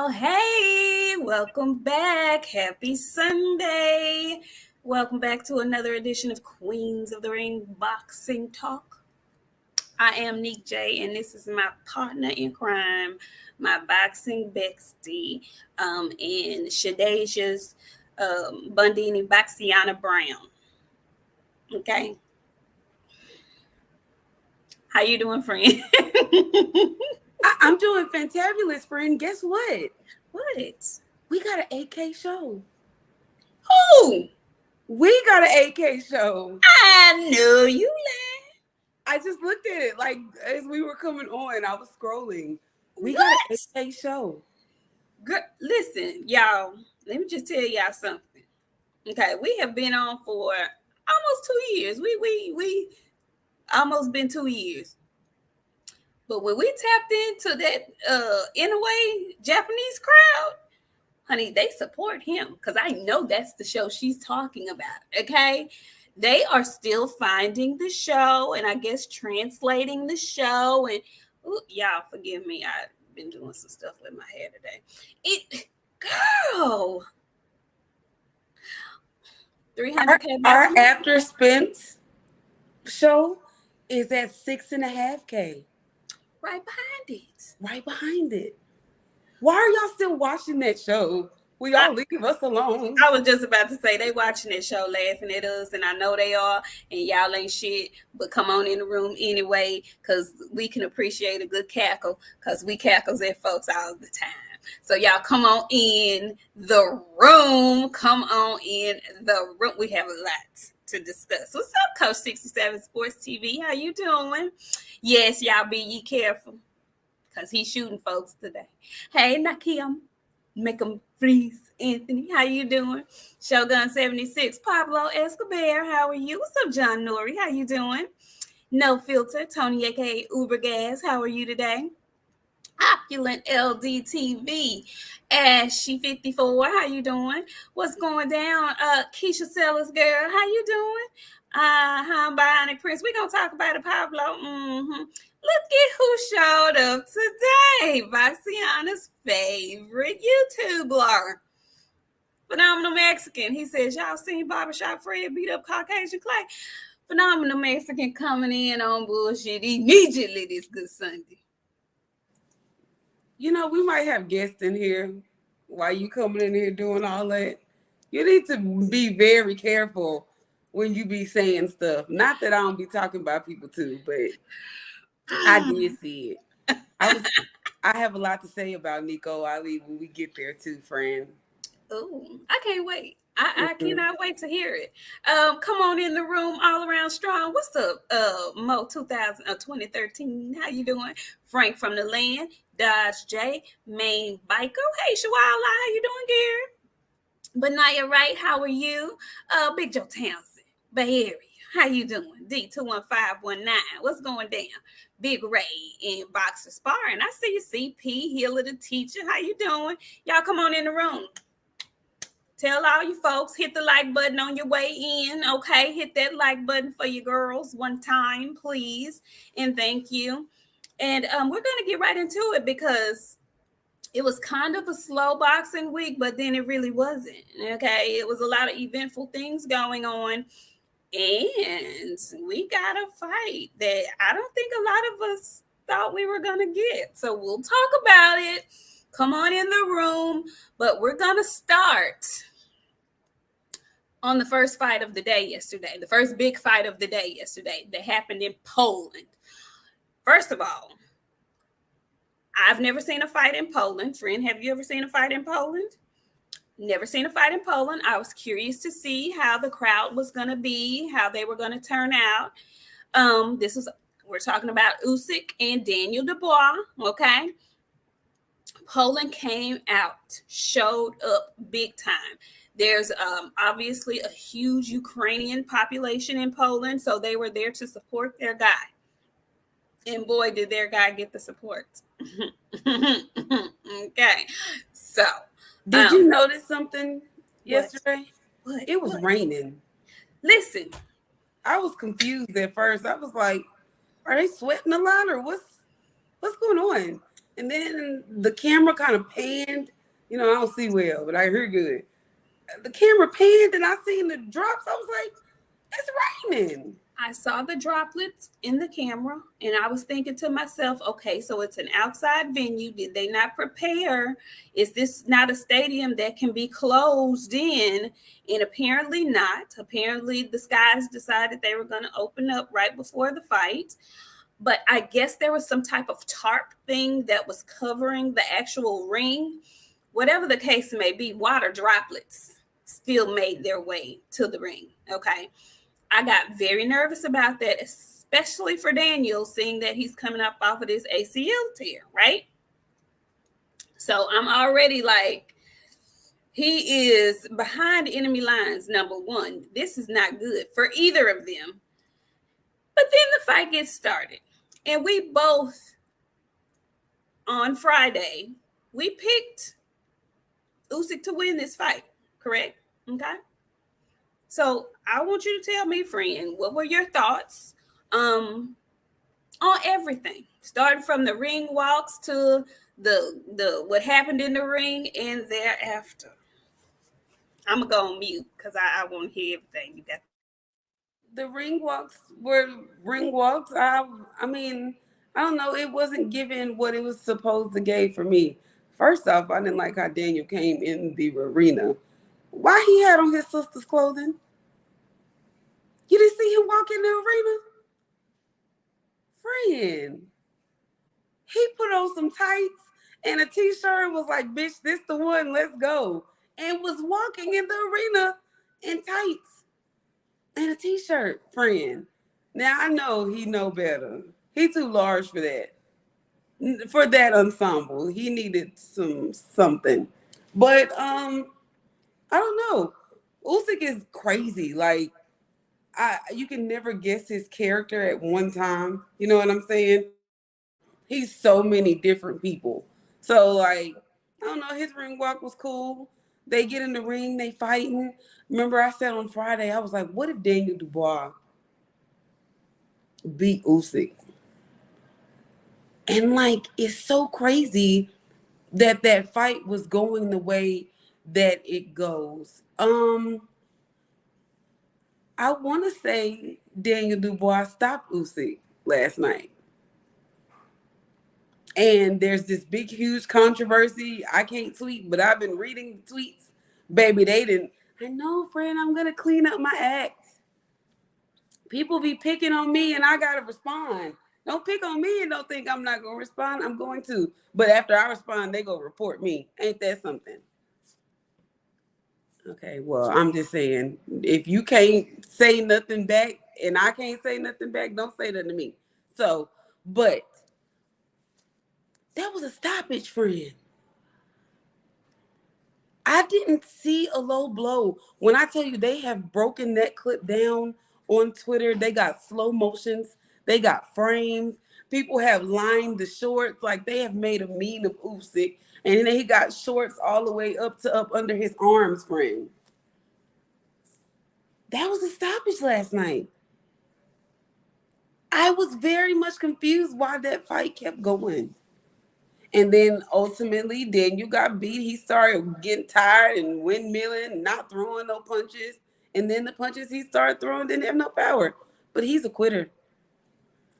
y'all. Hey, welcome back. Happy Sunday. Welcome back to another edition of Queens of the Ring Boxing Talk. I am Nik J, and this is my partner in crime, my boxing bestie, and Shadacia's Bundini BOXIANA Brown. Okay. How you doing, friend? I'm doing fantabulous, friend. Guess what? What? We got an 8K show. Who? We got an 8K show. I know you lying. I just looked at it like as we were coming on. I was scrolling. We got an 8K show. Girl, listen, y'all. Let me just tell y'all something. Okay, we have been on for almost 2 years. We almost been 2 years. But when we tapped into that in a way Japanese crowd, honey, they support him because I know that's the show she's talking about. Okay, they are still finding the show and I guess translating the show. And y'all forgive me, I've been doing some stuff with my hair today. Girl, 300K. Our after Spence show is at 6.5K. Right behind it. Right behind it. Why are y'all still watching that show? Will y'all leave us alone? I was just about to say they watching that show laughing at us, and I know they are, and y'all ain't shit, but come on in the room anyway, because we can appreciate a good cackle, because we cackles at folks all the time. So y'all come on in the room. Come on in the room. We have a lot to discuss. What's up, Coach 67 Sports TV? How you doing? Yes, y'all be ye careful, because he's shooting folks today. Hey, Nakim. Make them freeze. Anthony, how you doing? Shogun 76, Pablo Escobar, how are you? What's up, John Nori? How you doing? No Filter, Tony, aka Uber Gas, how are you today? Opulent LDTV, Ashy 54, how you doing? What's going down? Keisha Sellers, girl, how you doing? I'm Bionic Prince. We're gonna talk about it, Pablo. Look at who showed up today. Boxiana's favorite YouTuber. Phenomenal Mexican. He says, y'all seen Barbershop Fred beat up Caucasian Clay? Phenomenal Mexican coming in on bullshit immediately this good Sunday. You know, we might have guests in here while you coming in here doing all that. You need to be very careful when you be saying stuff. Not that I don't be talking about people too, but I did see it. I have a lot to say about Nico Ali when we get there too, friend. Oh, I can't wait. I cannot wait to hear it. Come on in the room, all around strong. What's up, Mo 2013? How you doing? Frank from the land, Dodge J, Main Biker. Hey, Shawala, how you doing, Gary? Benaya Wright, how are you? Big Joe Townsend, Bay Area. How you doing? D21519. What's going down? Big Ray in Boxer Sparring. I see you, CP, Healer the Teacher. How you doing? Y'all come on in the room. Tell all you folks, hit the like button on your way in, okay? Hit that like button for you girls one time, please. And thank you. And we're going to get right into it because it was kind of a slow boxing week, but then it really wasn't, okay? It was a lot of eventful things going on. And we got a fight that I don't think a lot of us thought we were going to get. So we'll talk about it. Come on in the room. But we're going to start on the first fight of the day yesterday. The first big fight of the day yesterday that happened in Poland. First of all, I've never seen a fight in Poland. Friend, have you ever seen a fight in Poland? Never seen a fight in Poland. I was curious to see how the crowd was going to be, how they were going to turn out. We're talking about Usyk and Daniel Dubois, okay? Poland came out, showed up big time. There's obviously a huge Ukrainian population in Poland, so they were there to support their guy. And boy, did their guy get the support. Okay, so. Did you notice something yesterday? What? It was raining. Listen. I was confused at first. I was like, are they sweating a lot or what's going on? And then the camera kind of panned You know, I don't see well, but I hear good. The camera panned and I seen the drops. I was like, it's raining. I saw the droplets in the camera and I was thinking to myself, okay, so it's an outside venue. Did they not prepare? Is this not a stadium that can be closed in? And apparently not. Apparently, the Skies decided they were going to open up right before the fight. But I guess there was some type of tarp thing that was covering the actual ring. Whatever the case may be, water droplets still made their way to the ring. Okay. I got very nervous about that, especially for Daniel, seeing that he's coming up off of this ACL tear, right? So I'm already like, he is behind enemy lines, number one. This is not good for either of them. But then the fight gets started. And we both, on Friday, we picked Usyk to win this fight, correct? Okay. So I want you to tell me, friend, what were your thoughts on everything, starting from the ring walks to the what happened in the ring and thereafter. I'm gonna go on mute because I want to hear everything you got. The ring walks were ring walks. I mean, I don't know. It wasn't given what it was supposed to give for me. First off, I didn't like how Daniel came in the arena. Why he had on his sister's clothing? You didn't see him walk in the arena? Friend. He put on some tights and a t-shirt and was like, bitch, this the one, let's go. And was walking in the arena in tights and a t-shirt, friend. Now I know he know better. He too large for that. For that ensemble. He needed something. But I don't know. Usyk is crazy. Like you can never guess his character at one time. You know what I'm saying? He's so many different people. So like, I don't know, his ring walk was cool. They get in the ring, they fighting. Remember I said on Friday, I was like, what if Daniel Dubois beat Usyk? And like, it's so crazy that that fight was going the way that it goes. I want to say Daniel Dubois stopped Usyk last night. And there's this big, huge controversy. I can't tweet, but I've been reading tweets. Baby, they didn't. I know, friend, I'm going to clean up my act. People be picking on me and I got to respond. Don't pick on me and don't think I'm not going to respond. I'm going to. But after I respond, they go report me. Ain't that something? Okay, well, I'm just saying, if you can't say nothing back and I can't say nothing back, don't say nothing to me. So, but that was a stoppage, friend. I didn't see a low blow. When I tell you they have broken that clip down on Twitter, they got slow motions, they got frames. People have lined the shorts, like they have made a meme of Usyk, and then he got shorts all the way up under his arms, friend. That was a stoppage last night. I was very much confused why that fight kept going. And then ultimately, Daniel got beat. He started getting tired and windmilling, not throwing no punches. And then the punches he started throwing didn't have no power. But he's a quitter.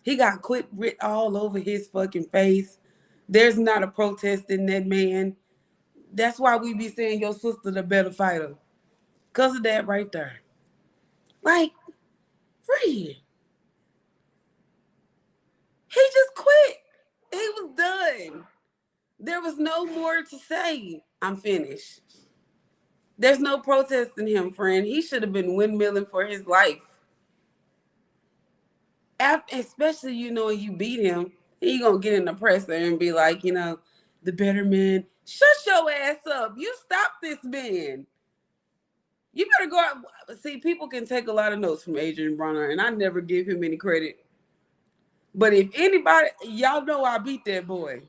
He got quit writ all over his fucking face. There's not a protest in that man. That's why we be saying your sister the better fighter. Because of that right there. Like, free. He just quit. He was done. There was no more to say. I'm finished. There's no protesting him, friend. He should have been windmilling for his life. Especially, you beat him. He gonna get in the presser and be like, the better man. Shut your ass up. You stop this man. You better go out. See, people can take a lot of notes from Adrian Bronner, and I never give him any credit. But if anybody, y'all know I beat that boy.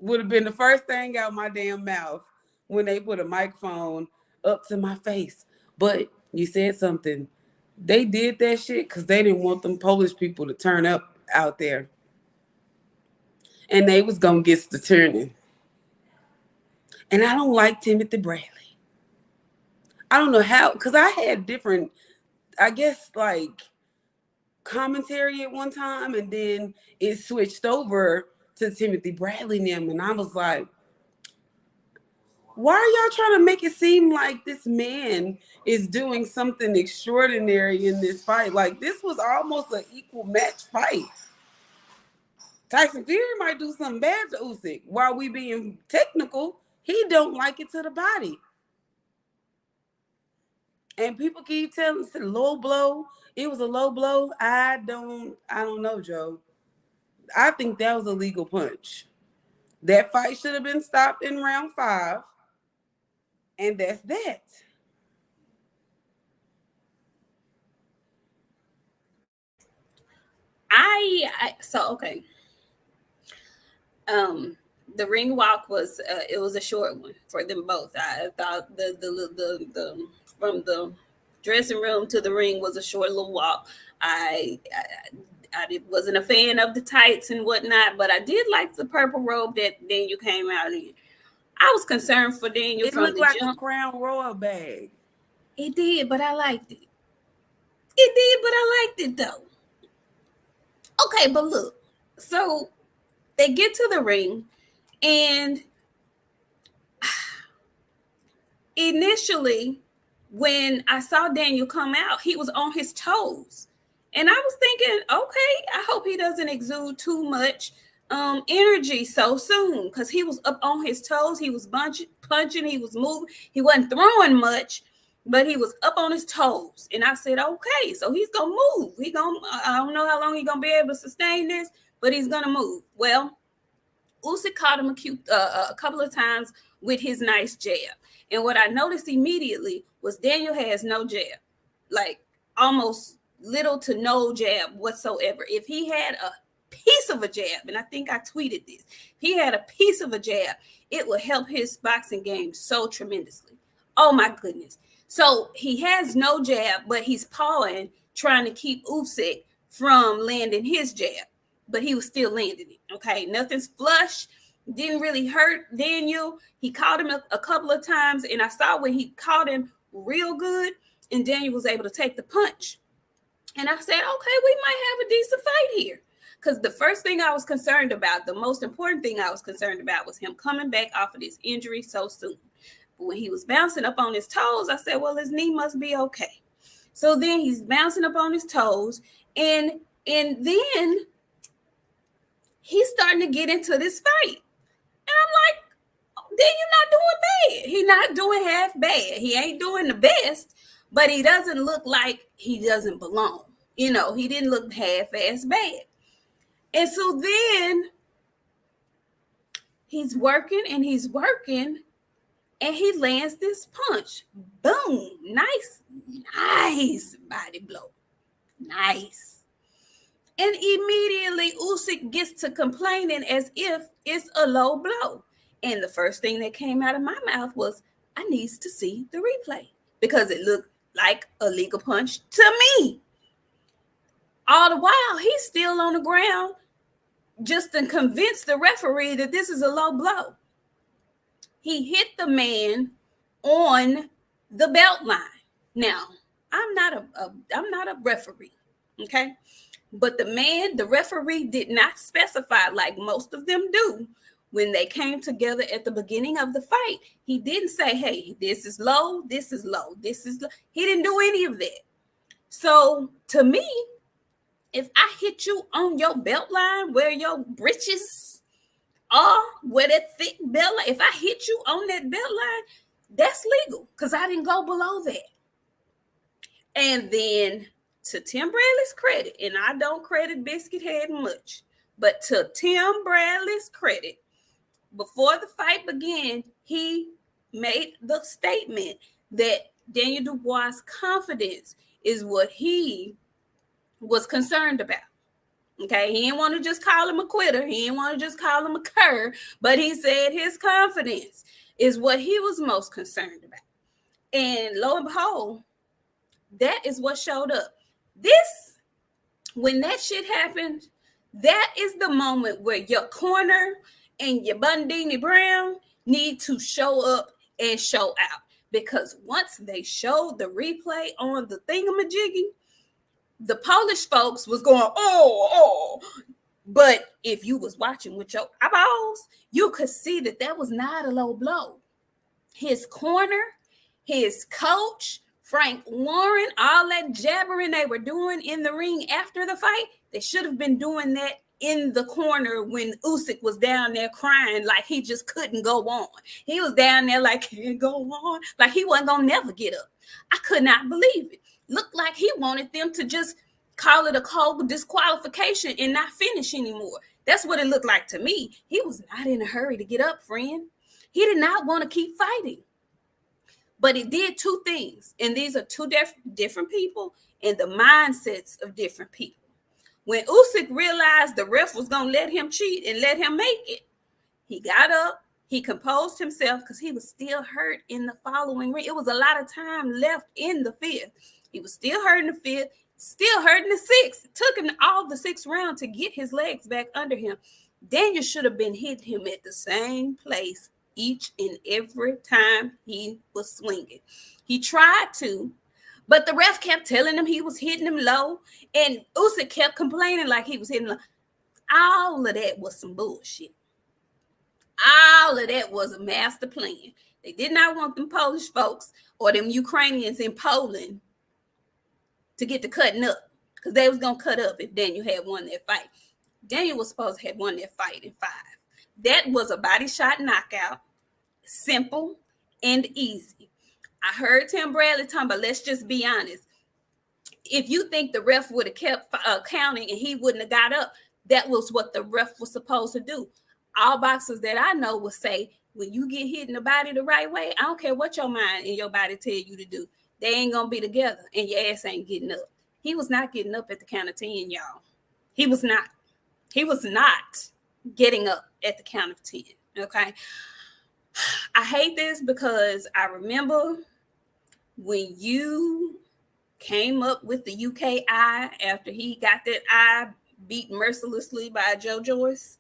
Would have been the first thing out my damn mouth when they put a microphone up to my face. But you said something. They did that shit because they didn't want them Polish people to turn up out there. And they was going to get the turning. And I don't like Timothy Bradley. I don't know how, because I had different, I guess, like commentary at one time, and then it switched over to Timothy Bradley and them, and I was like, why are y'all trying to make it seem like this man is doing something extraordinary in this fight? Like, this was almost an equal match fight. Tyson Fury might do something bad to Usyk. While we being technical, he don't like it to the body. And people keep telling us a low blow. It was a low blow. I don't know, Joe. I think that was a legal punch. That fight should have been stopped in round 5. And that's that. Okay. The ring walk was it was a short one for them both. I thought the from the dressing room to the ring was a short little walk. I wasn't a fan of the tights and whatnot, but I did like the purple robe that Daniel came out in. I was concerned for Daniel. It looked like a Crown Royal bag. It did, but I liked it. It did, but I liked it though. Okay, but look, so they get to the ring, and initially, when I saw Daniel come out, he was on his toes. And I was thinking, okay, I hope he doesn't exude too much energy so soon, because he was up on his toes. He was punching, he was moving. He wasn't throwing much, but he was up on his toes. And I said, okay, so he's going to move. I don't know how long he's going to be able to sustain this, but he's going to move. Well, Usyk caught him a couple of times with his nice jab. And what I noticed immediately was Daniel has no jab, like almost little to no jab whatsoever. If he had a piece of a jab, and I think I tweeted this, if he had a piece of a jab, it would help his boxing game so tremendously. Oh my goodness. So he has no jab, but he's pawing, trying to keep Usyk from landing his jab, but he was still landing it. Okay, nothing's flush. Didn't really hurt Daniel. He caught him a couple of times, and I saw when he caught him real good, and Daniel was able to take the punch. And I said, okay, we might have a decent fight here. Because the first thing I was concerned about, the most important thing I was concerned about, was him coming back off of this injury so soon. But when he was bouncing up on his toes, I said, well, his knee must be okay. So then he's bouncing up on his toes, and then he's starting to get into this fight. And I'm like, then you're not doing bad. He's not doing half bad. He ain't doing the best, but he doesn't look like he doesn't belong. You know, he didn't look half-ass bad. And so then he's working, and he lands this punch. Boom. Nice body blow. Nice. And immediately Usyk gets to complaining as if it's a low blow. And the first thing that came out of my mouth was, I needs to see the replay, because it looked like a legal punch to me. All the while, he's still on the ground just to convince the referee that this is a low blow. He hit the man on the belt line. Now, I'm not a referee, okay? But the referee did not specify, like most of them do, when they came together at the beginning of the fight. He didn't say, hey, this is low, this is low, this is low. He didn't do any of that. So to me, if I hit you on your belt line where your britches are, where that thick belt line, if I hit you on that belt line, that's legal, because I didn't go below that. And then, to Tim Bradley's credit, and I don't credit Biscuit Head much, but to Tim Bradley's credit, before the fight began, he made the statement that Daniel Dubois' confidence is what he was concerned about. Okay, he didn't want to just call him a quitter. He didn't want to just call him a cur, but he said his confidence is what he was most concerned about. And lo and behold, that is what showed up. When that shit happened, that is the moment where your corner and your Bundini Brown need to show up and show out. Because once they showed the replay on the thingamajiggy, the Polish folks was going, oh. But if you was watching with your eyeballs, you could see that was not a low blow. His corner, his coach, Frank Warren, all that jabbering they were doing in the ring after the fight, they should have been doing that in the corner when Usyk was down there crying like he just couldn't go on. He was down there like, can't go on, like he wasn't gonna never get up. I could not believe it. Looked like he wanted them to just call it a cold disqualification and not finish anymore. That's what it looked like to me. He was not in a hurry to get up, friend. He did not want to keep fighting. But it did two things, and these are two different people and the mindsets of different people. When Usyk realized the ref was going to let him cheat and let him make it, he got up, he composed himself because he was still hurt in the following ring. It was a lot of time left in the fifth. He was still hurt in the fifth, still hurt in the sixth. It took him all the sixth round to get his legs back under him. Daniel should have been hitting him at the same place each and every time he was swinging. He tried to, but the ref kept telling him he was hitting him low, and Usyk kept complaining like he was hitting low. All of that was some bullshit. All of that was a master plan. They did not want them Polish folks or them Ukrainians in Poland to get to cutting up, because they was going to cut up if Daniel had won that fight. Daniel was supposed to have won that fight in 5. That was a body shot knockout, simple and easy. I heard Tim Bradley talking about, let's just be honest. If you think the ref would have kept counting and he wouldn't have got up, that was what the ref was supposed to do. All boxers that I know will say, when you get hit in the body the right way, I don't care what your mind and your body tell you to do. They ain't going to be together and your ass ain't getting up. He was not getting up at the count of 10, y'all. He was not. He was not getting up at the count of 10, okay? I hate this because I remember when you came up with the UK eye after he got that eye beat mercilessly by Joe Joyce.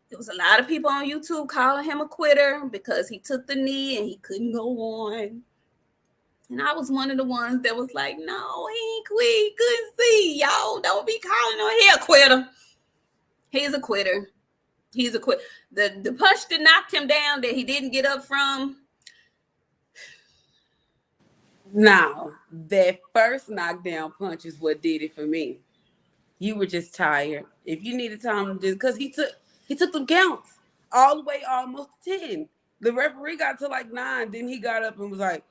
There was a lot of people on YouTube calling him a quitter because he took the knee and he couldn't go on. And I was one of the ones that was like, no, he ain't quit. He couldn't see. Y'all don't be calling him a quitter. He's a quitter. He's a quitter. The punch that knocked him down that he didn't get up from. Now, that first knockdown punch is what did it for me. You were just tired. If you needed time, just because he took them counts all the way almost to 10. The referee got to like 9. Then he got up and was like,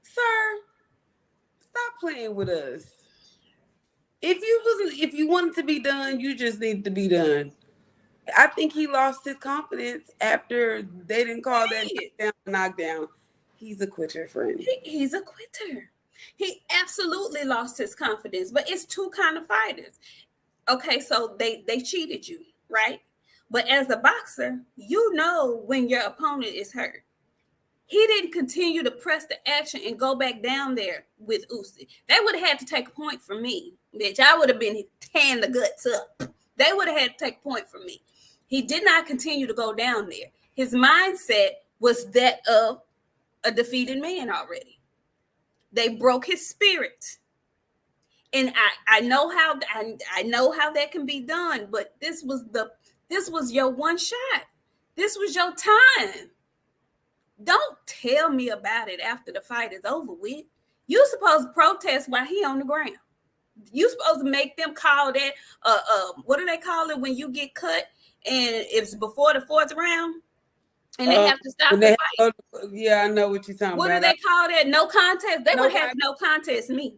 sir, stop playing with us. If you wanted to be done, you just need to be done. I think he lost his confidence after they didn't call that knockdown. He's a quitter, friend. He's a quitter. He absolutely lost his confidence. But it's two kind of fighters. Okay, so they cheated you, right? But as a boxer, you know when your opponent is hurt. He didn't continue to press the action and go back down there with Usyk. They would have had to take a point from me, bitch. I would have been tearing the guts up. They would have had to take a point from me. He did not continue to go down there. His mindset was that of a defeated man already. They broke his spirit. And I know how that can be done, but this was your one shot. This was your time. Don't tell me about it after the fight is over with. You're supposed to protest while he on the ground. You're supposed to make them call that what do they call it when you get cut and it's before the 4th round and they have to stop the fight? Yeah, I know what you're talking about. What do they call that? No contest. They would have no contest me.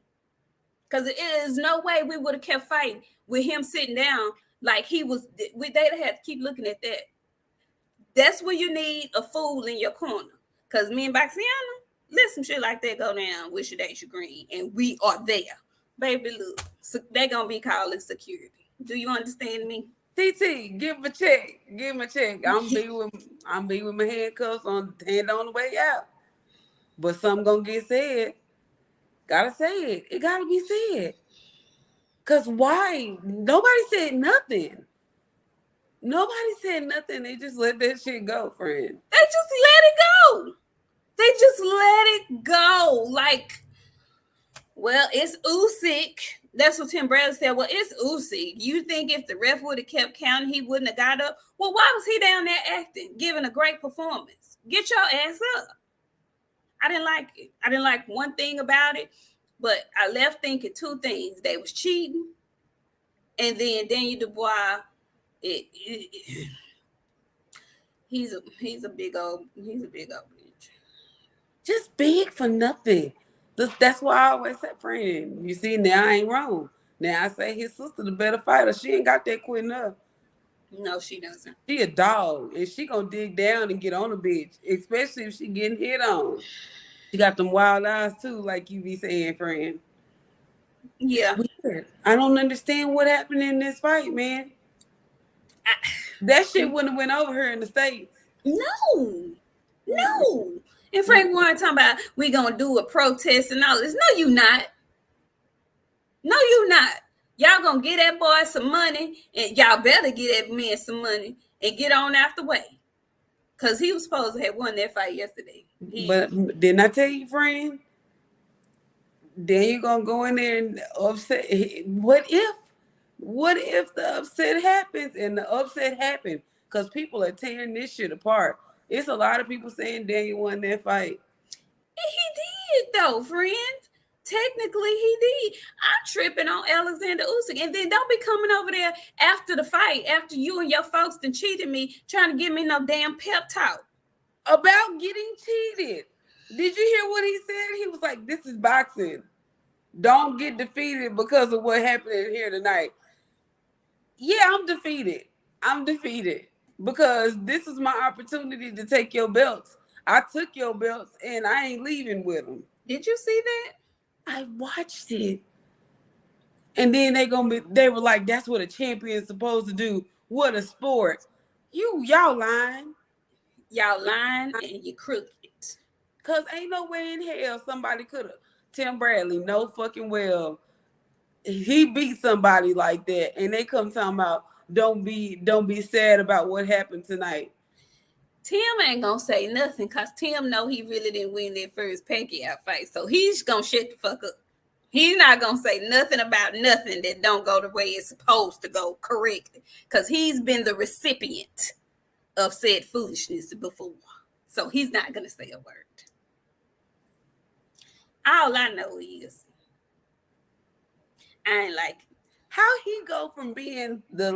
Because it is no way we would have kept fighting with him sitting down like he was. They'd have to keep looking at that. That's when you need a fool in your corner. Because me and BOXIANA, let some shit like that go down with Shakur Green. And we are there. Baby, look. So they're going to be calling security. Do you understand me? TT, give him a check. Give him a check. I'm be with my handcuffs on the way out. But something going to get said. Gotta say it. It gotta be said. Because why? Nobody said nothing. Nobody said nothing. They just let that shit go, friend. They just let it go. They just let it go. Like, well, it's Usyk. That's what Tim Bradley said. Well, it's Usyk. You think if the ref would have kept counting, he wouldn't have got up? Well, why was he down there acting, giving a great performance? Get your ass up. I didn't like it. I didn't like one thing about it, but I left thinking two things. They was cheating, and then Daniel Dubois, he's a big old bitch. Just big for nothing. That's why I always say, friend. You see, now I ain't wrong. Now I say his sister the better fighter. She ain't got that quitting up. No, she doesn't. She a dog, and she gonna dig down and get on a bitch, especially if she getting hit on. She got them wild eyes too, like you be saying, friend. Yeah. Weird. I don't understand what happened in this fight, man. That shit wouldn't have went over here in the States. No. And Frank Warren talking about we gonna do a protest and all this. No, you not. Y'all gonna get that boy some money, and y'all better get that man some money and get on out the way. Cause he was supposed to have won that fight yesterday. But didn't I tell you, friend? Then you're gonna go in there and upset. What if the upset happens and the upset happened? Because people are tearing this shit apart. It's a lot of people saying Daniel won that fight. He did though, friend. Technically, he did. I'm tripping on Alexander Usyk, and then don't be coming over there after the fight, after you and your folks done cheated me, trying to give me no damn pep talk about getting cheated. Did you hear what he said? He was like, "This is boxing. Don't get defeated because of what happened in here tonight." Yeah, I'm defeated because this is my opportunity to take your belts. I took your belts and I ain't leaving with them. Did you see that? I watched it. And then they were like, that's what a champion's supposed to do. What a sport. Y'all lying. Y'all lying and you crooked. Cause ain't no way in hell somebody could have. Tim Bradley, no fucking well. He beat somebody like that, and they come talking about don't be sad about what happened tonight. Tim ain't gonna say nothing because Tim know he really didn't win that first Pacquiao fight, so he's gonna shut the fuck up. He's not gonna say nothing about nothing that don't go the way it's supposed to go correctly, because he's been the recipient of said foolishness before, so he's not gonna say a word. All I know is I ain't like how he go from being the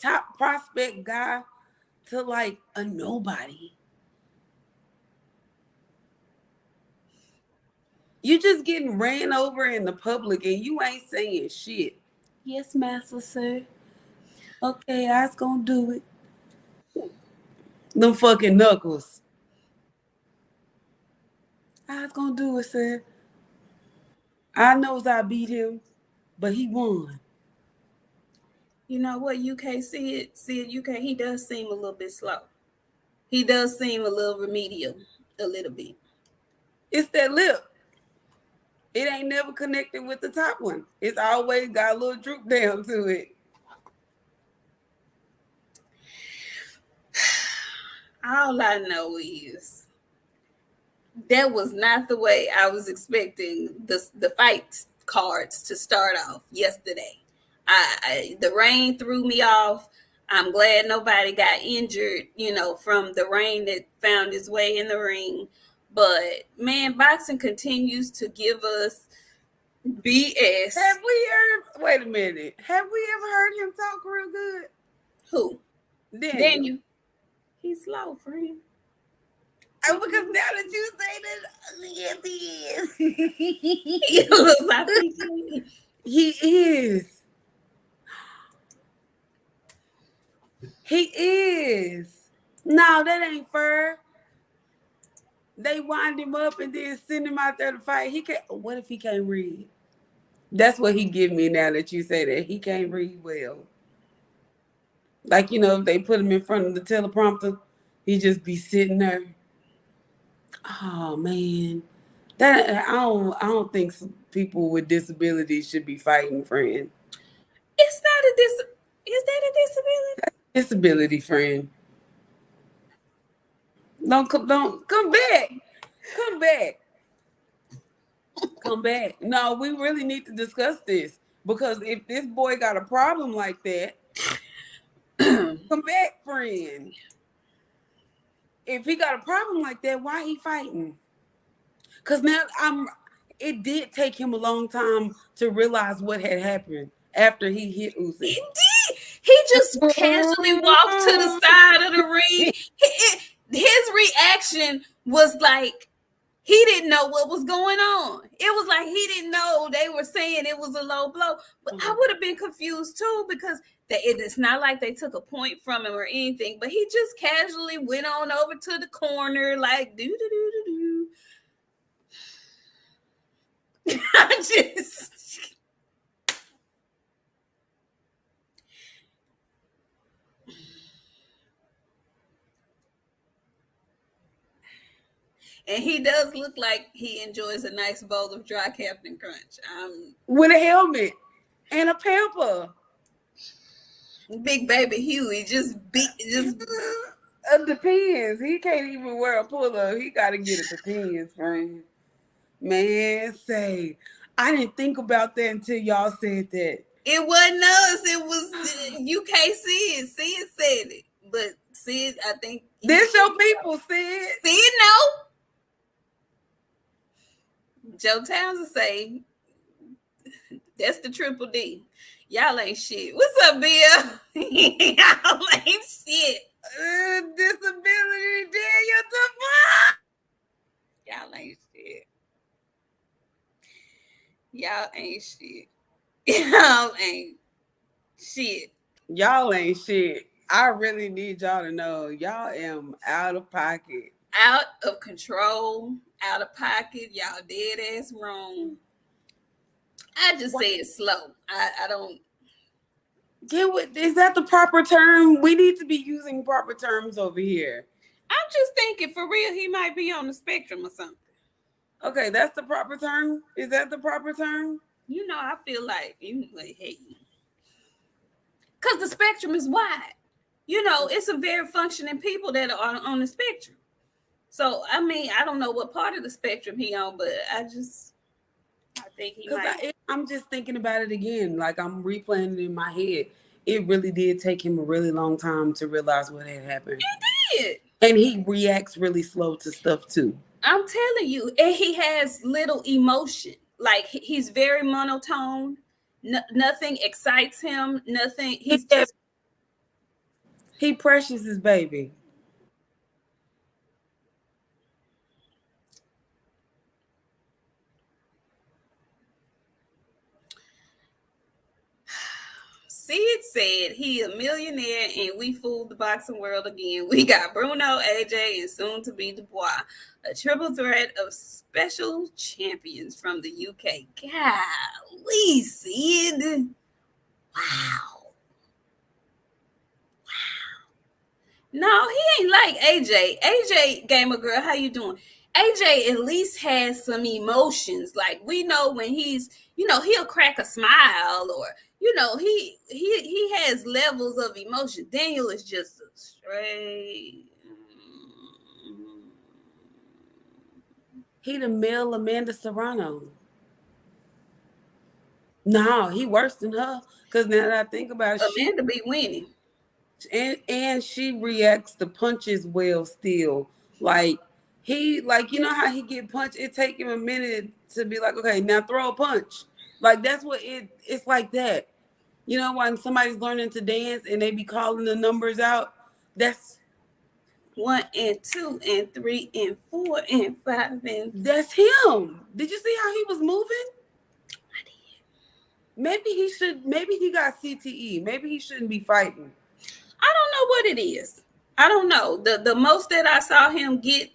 top prospect guy to like a nobody. You just getting ran over in the public and you ain't saying shit. Yes, master, sir. Okay, I was gonna do it. Them fucking knuckles. I was gonna do it, sir. I knows I beat him, but he won. You know what, UK see it, UK, he does seem a little bit slow. He does seem a little remedial, a little bit. It's that lip. It ain't never connected with the top one. It's always got a little droop down to it. All I know is that was not the way I was expecting the fight cards to start off yesterday. The rain threw me off. I'm glad nobody got injured, from the rain that found its way in the ring. But man, boxing continues to give us BS. Wait a minute. Have we ever heard him talk real good? Who? Daniel. He's slow, friend. Because now that you say that, yes, he is. He is. He is. No, that ain't fair. They wind him up and then send him out there to fight. What if he can't read? That's what he give me now that you say that. He can't read well. Like, if they put him in front of the teleprompter, he just be sitting there. Oh man. I don't think people with disabilities should be fighting, friend. Is that a disability? Disability friend. Don't come back. Come back. Come back. No, we really need to discuss this because if this boy got a problem like that, come back, friend. If he got a problem like that, why he fighting? Because now it did take him a long time to realize what had happened after he hit Usyk. He did. He just casually walked to the side of the ring. His reaction was like he didn't know what was going on. It was like he didn't know they were saying it was a low blow. But I would have been confused too because it's not like they took a point from him or anything. But he just casually went on over to the corner like do do do do do. I just. And he does look like he enjoys a nice bowl of dry Captain Crunch. With a helmet and a pamper. Big baby Huey just It depends. He can't even wear a pull-up. He got to get it depends, friend. Man, say, I didn't think about that until y'all said that. It wasn't us. It was you can't see it. Sid said it, but Sid, I think this your people, Sid. Sid, no. Joe Townsend say that's the triple D. Y'all ain't shit. What's up, Bill? Y'all ain't shit. Disability, Daniel Dubois. Y'all ain't shit. Y'all ain't shit. Y'all ain't shit. Y'all ain't shit. I really need y'all to know y'all am out of pocket. Out of control, out of pocket. Y'all dead ass wrong. I just say it slow. I don't. Is that the proper term? We need to be using proper terms over here. I'm just thinking for real, he might be on the spectrum or something. Okay, that's the proper term? Is that the proper term? You know, I feel like hey. Because the spectrum is wide. You know, it's a very functioning people that are on the spectrum. So, I mean, I don't know what part of the spectrum he on, but I think he might. I'm just thinking about it again. Like, I'm replaying it in my head. It really did take him a really long time to realize what had happened. It did. And he reacts really slow to stuff, too. I'm telling you. And he has little emotion. Like, he's very monotone. Nothing excites him. Nothing. He precious his baby. Sid said he a millionaire and we fooled the boxing world again. We got Bruno, AJ, and soon to be Dubois. A triple threat of special champions from the UK. Golly, Sid. Wow. No, he ain't like AJ. AJ Gamer Girl, how you doing? AJ at least has some emotions. Like we know when he's, he'll crack a smile or, he has levels of emotion. Daniel is just a straight. He the male Amanda Serrano. No, he worse than her. Because now that I think about it, Amanda be winning. And she reacts to punches well still. Like you know how he get punched? It take him a minute to be like, okay, now throw a punch. Like that's what it's like that. You know, when somebody's learning to dance and they be calling the numbers out, that's 1 and 2 and 3 and 4 and 5 and that's him. Did you see how he was moving? I did. Maybe he got CTE. Maybe he shouldn't be fighting. I don't know what it is. I don't know. The most that I saw him get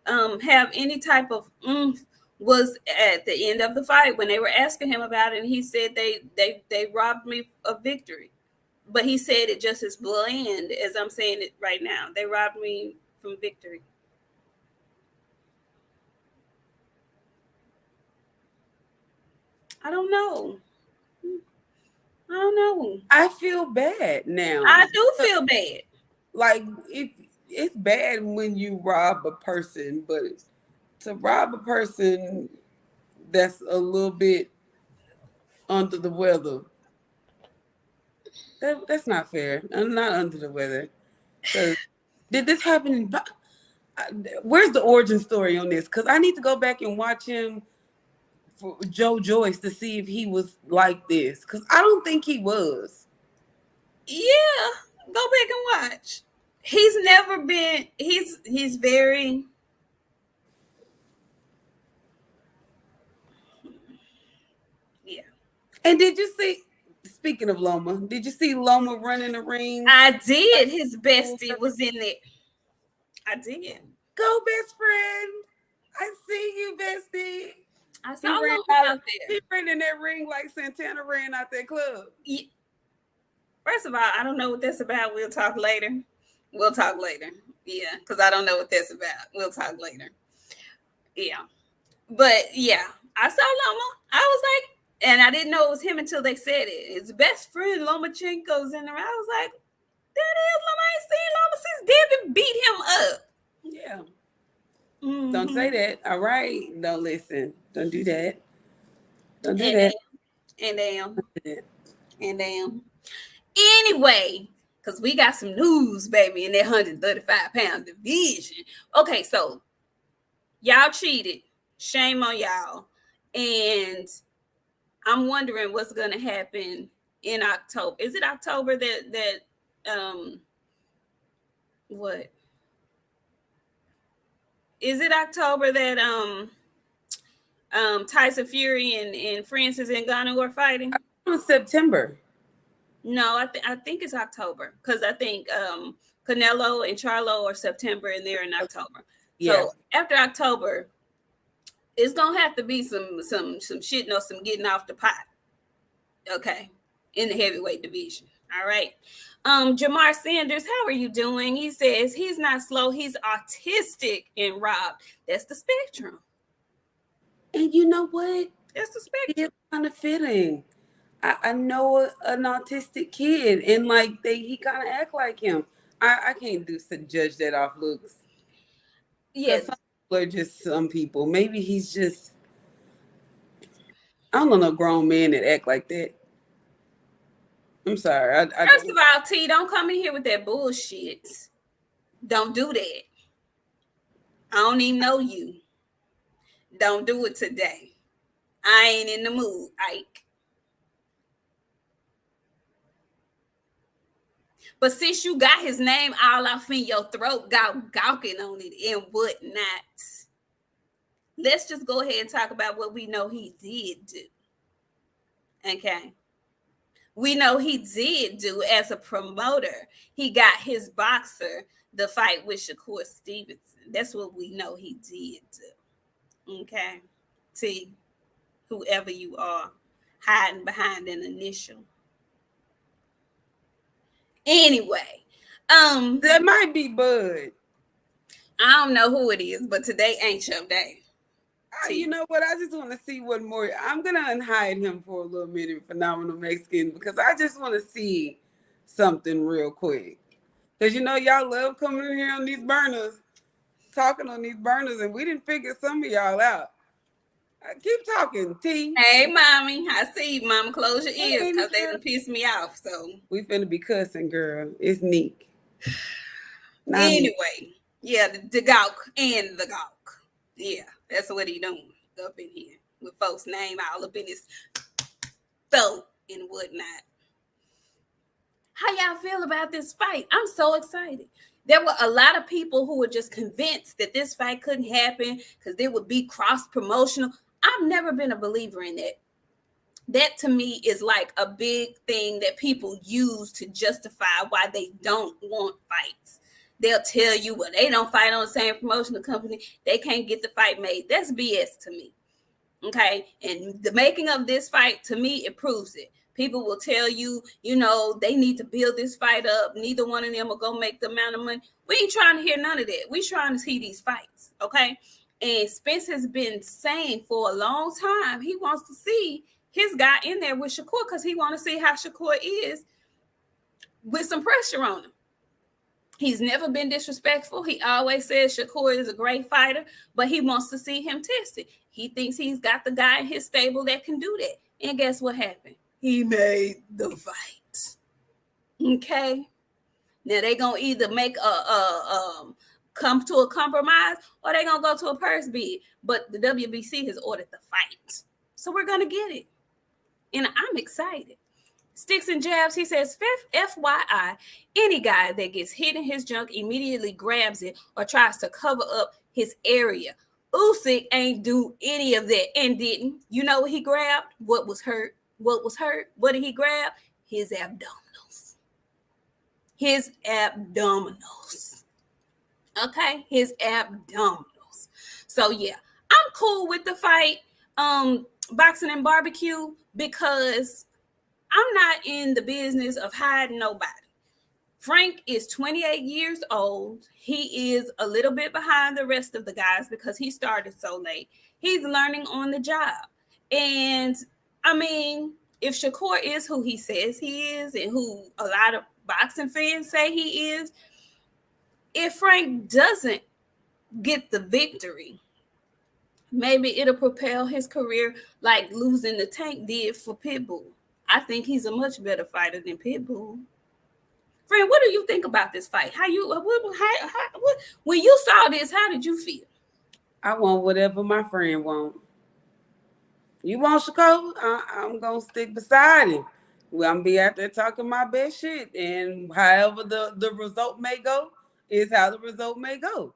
have any type of was at the end of the fight when they were asking him about it, and he said they robbed me of victory. But he said it just as bland as I'm saying it right now. They robbed me from victory. I don't know. I don't know. I feel bad now. I do feel bad. Like, if it's bad when you rob a person, but to rob a person that's a little bit under the weather, that's not fair. I'm not under the weather. Because did this happen in, where's the origin story on this? Because I need to go back and watch him for Joe Joyce to see if he was like this. Because I don't think he was. Yeah, go back and watch. He's never been. He's very. Yeah, And did you see? Speaking of Loma, did you see Loma running the ring? I did. His bestie was in it. I did. Go, best friend. I see you, bestie. I saw He ran Loma out. out there. He ran in that ring like Santana ran out that club. Yeah. First of all, I don't know what that's about. We'll talk later. We'll talk later. Yeah, because I don't know what that's about. We'll talk later. Yeah. But yeah, I saw Loma. I was like, and I didn't know it was him until they said it. His best friend Lomachenko's in there. I was like, that is Loma. I ain't seen Loma since Devin beat him up. Yeah. Mm-hmm. Don't say that. All right. Don't listen. Don't do that. Don't do And that. And damn. Anyway, because we got some news, baby, in that 135-pound division. Okay, so y'all cheated. Shame on y'all. And I'm wondering what's going to happen in October. Is it October what? Is it October that Tyson Fury and Francis Ngannou are fighting? It was September. No, I think it's October because I think Canelo and Charlo are September and they're in October. Yeah. So after October, it's gonna have to be some shit or some getting off the pot. Okay, in the heavyweight division. All right. Jamar Sanders, how are you doing? He says he's not slow, he's autistic and Rob. That's the spectrum. And you know what? That's the spectrum. It's kind of fitting. I know an autistic kid, and like he kind of act like him. I can't judge that off looks. Yeah, some people are just some people. Maybe he's just, I don't know, grown men that act like that. I'm sorry. First of all, T, don't come in here with that bullshit. Don't do that. I don't even know you. Don't do it today. I ain't in the mood, Ike. But since you got his name all off in your throat, gawking on it and whatnot, let's just go ahead and talk about what we know he did do. Okay. We know he did do as a promoter. He got his boxer the fight with Shakur Stevenson. That's what we know he did do. Okay. T, whoever you are, hiding behind an initial. Anyway, that might be Bud. I don't know who it is, but today ain't your day. You know what? I just want to see what more. I'm gonna unhide him for a little minute, Phenomenal Mexican, because I just want to see something real quick. Because y'all love coming in here on these burners, talking on these burners, and we didn't figure some of y'all out. Keep talking, T. Hey, mommy. I see you, mama. Close your ears because they done piss me off. So we finna be cussing, girl. It's Nik. Anyway, yeah, the gawk and the gawk. Yeah, that's what he doing up in here with folks' name all up in his throat and whatnot. How y'all feel about this fight? I'm so excited. There were a lot of people who were just convinced that this fight couldn't happen because they would be cross-promotional. I've never been a believer in that. That to me is like a big thing that people use to justify why they don't want fights. They'll tell you, well, they don't fight on the same promotional company. They can't get the fight made. That's BS to me. Okay. And the making of this fight, to me, it proves it. People will tell you, they need to build this fight up. Neither one of them will go make the amount of money. We ain't trying to hear none of that. We trying to see these fights. Okay. And Spence has been saying for a long time, he wants to see his guy in there with Shakur because he want to see how Shakur is with some pressure on him. He's never been disrespectful. He always says Shakur is a great fighter, but he wants to see him tested. He thinks he's got the guy in his stable that can do that. And guess what happened? He made the fight. Okay. Now they're gonna either make come to a compromise or they're gonna go to a purse bid. But the WBC has ordered the fight. So we're gonna get it. And I'm excited. Sticks and jabs, he says, FYI, any guy that gets hit in his junk immediately grabs it or tries to cover up his area. Usyk ain't do any of that and didn't. You know what he grabbed? What was hurt? What was hurt? What did he grab? His abdominals. His abdominals. Okay? His abdominals. So, yeah, I'm cool with the fight, boxing and barbecue, because I'm not in the business of hiding nobody. Frank is 28 years old. He is a little bit behind the rest of the guys because he started so late. He's learning on the job. And, I mean, if Shakur is who he says he is and who a lot of boxing fans say he is, if Frank doesn't get the victory, maybe it'll propel his career like losing the Tank did for Pitbull. I think he's a much better fighter than Pitbull. Friend, what do you think about this fight? When you saw this, how did you feel? I want whatever my friend wants. You want Shakur? I'm going to stick beside him. Well, I'm going to be out there talking my best shit. And however the result may go is how the result may go.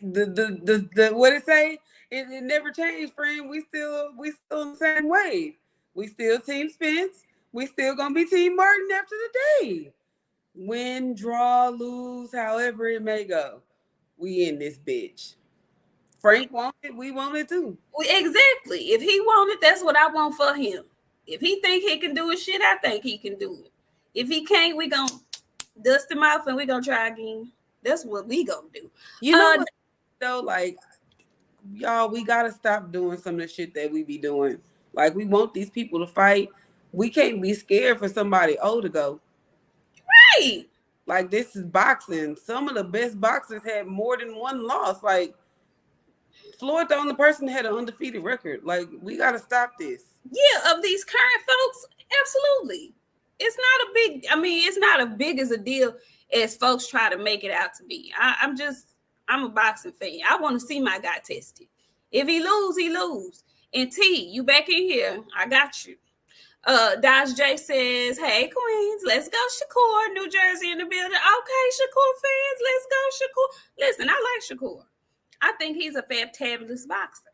What it say? It never changed, friend. We still in the same wave. We still Team Spence. We still gonna be Team Martin after the day. Win, draw, lose, however it may go. We in this bitch. Frank wanted it, we want it too. Exactly. If he want it, that's what I want for him. If he think he can do his shit, I think he can do it. If he can't, we gonna dust him off and we gonna try again. That's what we gonna do. You know what, though? Like, y'all, we gotta stop doing some of the shit that we be doing. Like, we want these people to fight. We can't be scared for somebody old to go. Right. Like, this is boxing. Some of the best boxers had more than one loss. Like, Floyd, the only person that had an undefeated record. Like, we gotta stop this. Yeah, of these current folks, absolutely. It's not as big as a deal as folks try to make it out to be. I'm a boxing fan. I want to see my guy tested. If he lose, he lose. And T, you back in here. I got you. Dodge J says, hey, Queens, let's go Shakur. New Jersey in the building. Okay, Shakur fans, let's go Shakur. Listen, I like Shakur. I think he's a fantabulous boxer.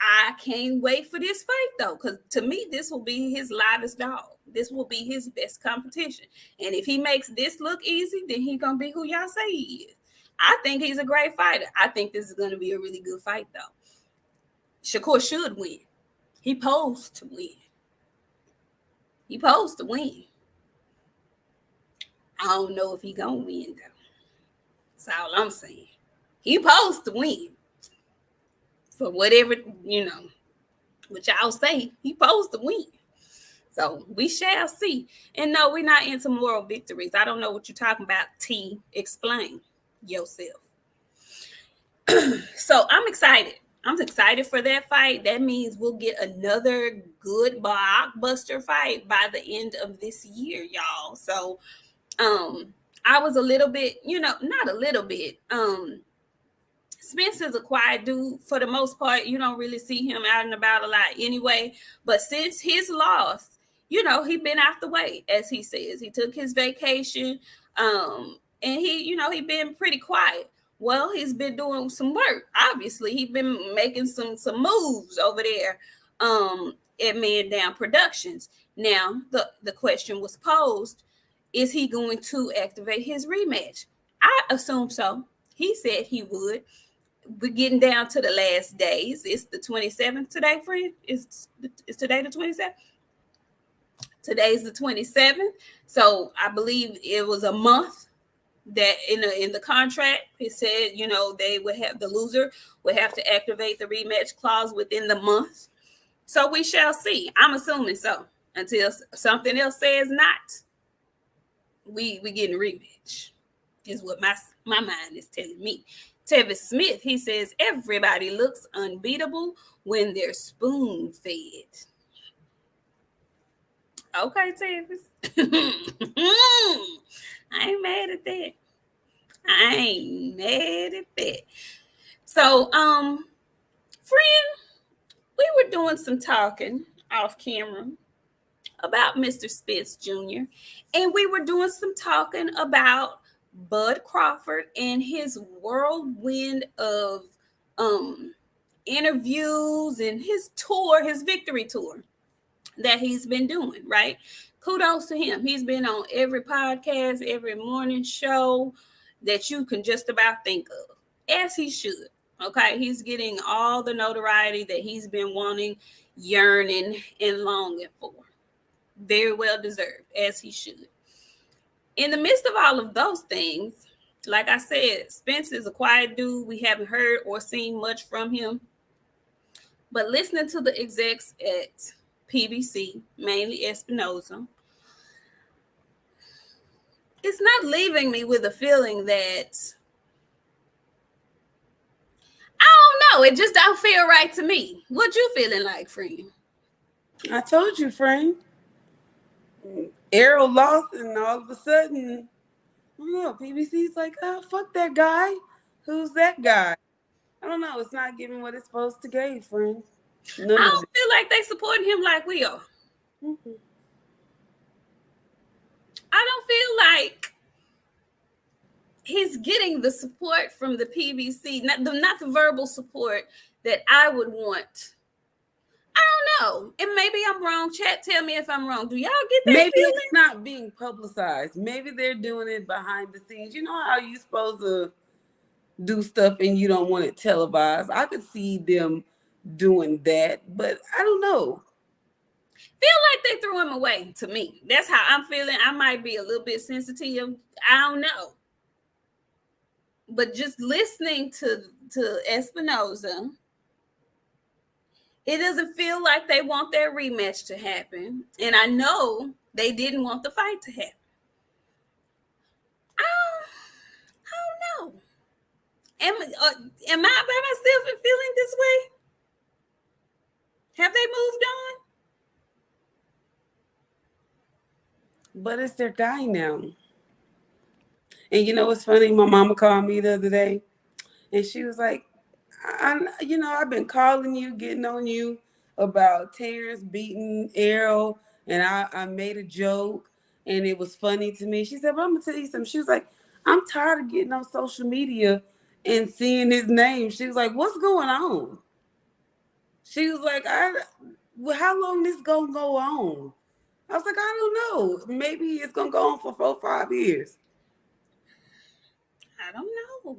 I can't wait for this fight, though, because to me, this will be his livest dog. This will be his best competition. And if he makes this look easy, then he's going to be who y'all say he is. I think he's a great fighter. I think this is going to be a really good fight, though. Shakur should win. He posed to win. He posed to win. I don't know if he going to win, though. That's all I'm saying. He posed to win. For whatever, what y'all say, he posed to win. So we shall see. And no, we're not into moral victories. I don't know what you're talking about, T. Explain yourself. So I'm excited. I'm excited for that fight. That means we'll get another good blockbuster fight by the end of this year, y'all. So I was a little bit, not a little bit. Spence is a quiet dude for the most part. You don't really see him out and about a lot anyway. But since his loss, he been out the way, as he says. He took his vacation, and he been pretty quiet. Well, he's been doing some work. Obviously, he's been making some moves over there at Man Down Productions. Now, the question was posed, is he going to activate his rematch? I assume so. He said he would. We're getting down to the last days. It's the 27th today, friend. Is today the 27th? Today's the 27th. So I believe it was a month that in the contract, it said, they would have, the loser would have to activate the rematch clause within the month. So we shall see. I'm assuming so. Until something else says not, we getting a rematch. Is what my mind is telling me. Tevis Smith, he says everybody looks unbeatable when they're spoon fed. Okay, Tevis. I ain't mad at that. I ain't mad at that. So, friend, we were doing some talking off camera about Mr. Spence Jr. And we were doing some talking about Bud Crawford and his whirlwind of interviews and his tour, his victory tour that he's been doing, right? Kudos to him. He's been on every podcast, every morning show that you can just about think of, as he should. Okay, he's getting all the notoriety that he's been wanting, yearning, and longing for. Very well deserved, as he should. In the midst of all of those things, like I said, Spence is a quiet dude. We haven't heard or seen much from him. But listening to the execs at PBC, mainly Espinoza, it's not leaving me with a feeling that, I don't know, it just don't feel right to me. What you feeling like, friend? I told you, friend. Errol lost, and all of a sudden, I don't know, PBC's like, oh, fuck that guy. Who's that guy? I don't know. It's not giving what it's supposed to give, friend. None I of don't it. feel like they supporting him like we are. Mm-hmm. I don't feel like he's getting the support from the PBC, not the verbal support that I would want. I don't know. And maybe I'm wrong. Chat, tell me if I'm wrong. Do y'all get that Maybe feeling? it's not being publicized. Maybe they're doing it behind the scenes. You know how you supposed to do stuff and you don't want it televised? I could see them doing that, but I don't know. Feel like they threw him away to me. That's how I'm feeling. I might be a little bit sensitive. I don't know. But just listening to Espinoza, it doesn't feel like they want their rematch to happen. And I know they didn't want the fight to happen. I don't know. Am I by myself and feeling this way? Have they moved on? But it's their guy now. And you know what's funny? My mama called me the other day, and she was like, I've been calling you, getting on you about Terrence beating Errol, and I made a joke, and it was funny to me. She said, but I'm going to tell you something. She was like, I'm tired of getting on social media and seeing his name. She was like, what's going on? She was like, how long this going to go on? I was like, I don't know. Maybe it's going to go on for 4 or 5 years. I don't know.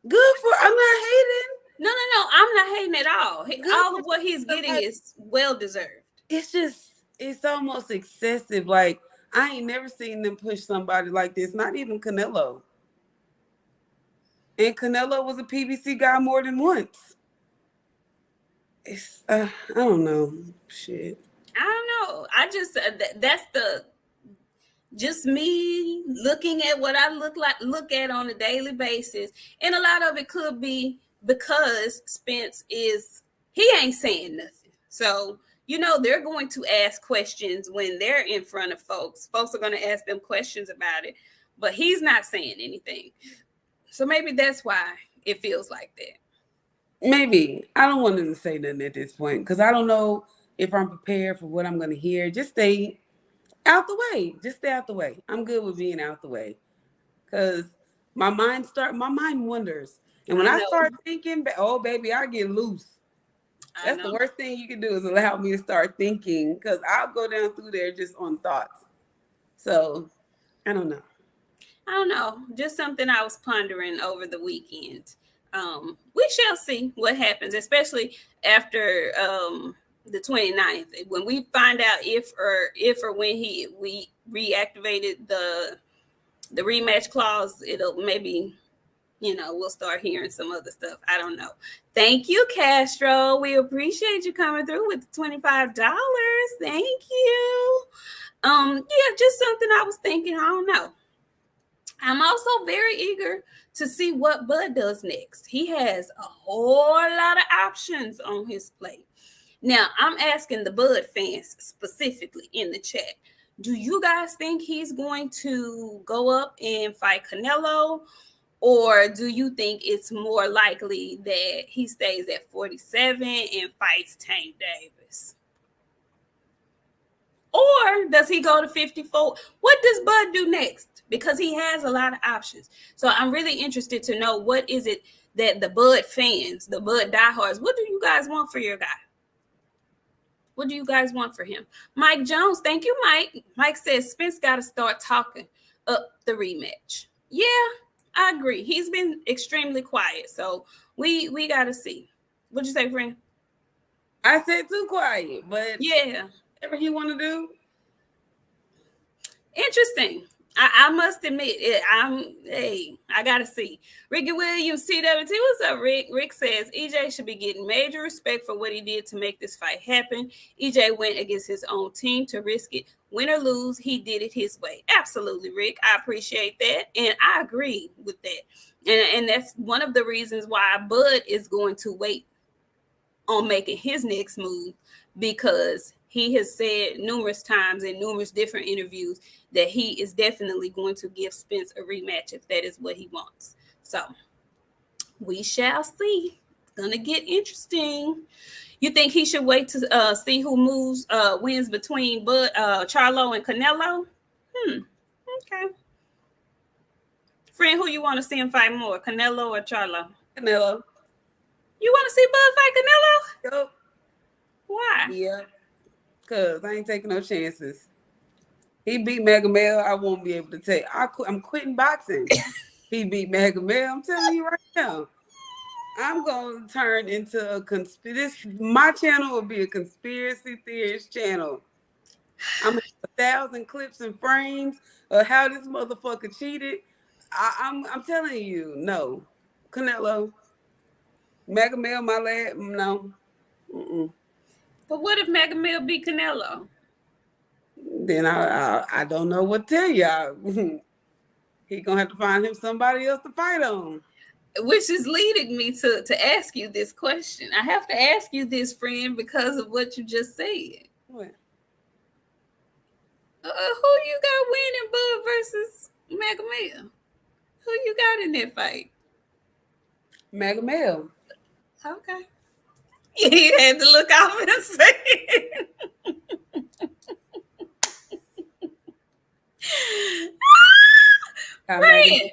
Good for, I'm not hating. No, I'm not hating at all. All of what he's getting is well deserved. It's almost excessive. Like, I ain't never seen them push somebody like this, not even Canelo. And Canelo was a PBC guy more than once. It's, I don't know. Shit. I don't know. I just, that's just me looking at what I look at on a daily basis. And a lot of it could be because Spence he ain't saying nothing. So, they're going to ask questions when they're in front of folks. Folks are going to ask them questions about it, but he's not saying anything. So maybe that's why it feels like that. Maybe. I don't want him to say nothing at this point because I don't know if I'm prepared for what I'm going to hear. Just stay out the way. Just stay out the way. I'm good with being out the way because my mind wanders. And when I start thinking, oh, baby, I get loose. That's the worst thing you can do is allow me to start thinking because I'll go down through there just on thoughts. So, I don't know. I don't know. Just something I was pondering over the weekend. We shall see what happens, especially after the 29th. When we find out if or when we reactivated the rematch clause, it'll maybe we'll start hearing some other stuff. I don't know. Thank you, Castro. We appreciate you coming through with the $25. Thank you. Yeah, just something I was thinking. I don't know. I'm also very eager to see what Bud does next. He has a whole lot of options on his plate. Now, I'm asking the Bud fans specifically in the chat. Do you guys think he's going to go up and fight Canelo? Or do you think it's more likely that he stays at 47 and fights Tank Davis? Or does he go to 54? What does Bud do next? Because he has a lot of options. So I'm really interested to know, what is it that the Bud fans, the Bud diehards, what do you guys want for your guy? What do you guys want for him? Mike Jones, thank you, Mike. Mike says Spence got to start talking up the rematch. Yeah, I agree. He's been extremely quiet, so we got to see. What'd you say, friend? I said too quiet, but yeah, whatever he want to do. Interesting. I must admit, I gotta see. Ricky Williams, CWT, what's up, Rick? Rick says EJ should be getting major respect for what he did to make this fight happen. EJ went against his own team to risk it. Win or lose, he did it his way. Absolutely, Rick. I appreciate that, and I agree with that. And that's one of the reasons why Bud is going to wait on making his next move, because he has said numerous times in numerous different interviews that he is definitely going to give Spence a rematch if that is what he wants. So we shall see. It's gonna get interesting. You think he should wait to see who wins between Charlo and Canelo? Okay. Friend, who you want to see him fight more, Canelo or Charlo? Canelo. You want to see Bud fight Canelo? Yep. Why? Yeah. Because I ain't taking no chances. He beat Magomed. I won't be able to take. I'm quitting boxing. He beat Magomed. I'm telling you right now. I'm going to turn into a conspiracy. My channel will be a conspiracy theorist channel. I'm 1,000 clips and frames of how this motherfucker cheated. I'm telling you, no. Canelo. Magomed, my lad, no. Mm-mm. But what if Magomed beat Canelo? Then I don't know what to tell y'all. He gonna have to find him somebody else to fight on. Which is leading me to ask you this question. I have to ask you this, friend, because of what you just said. What? Who you got winning, Bud versus Magomed? Who you got in that fight? Magomed. Okay. You had to look off and say it. Friend.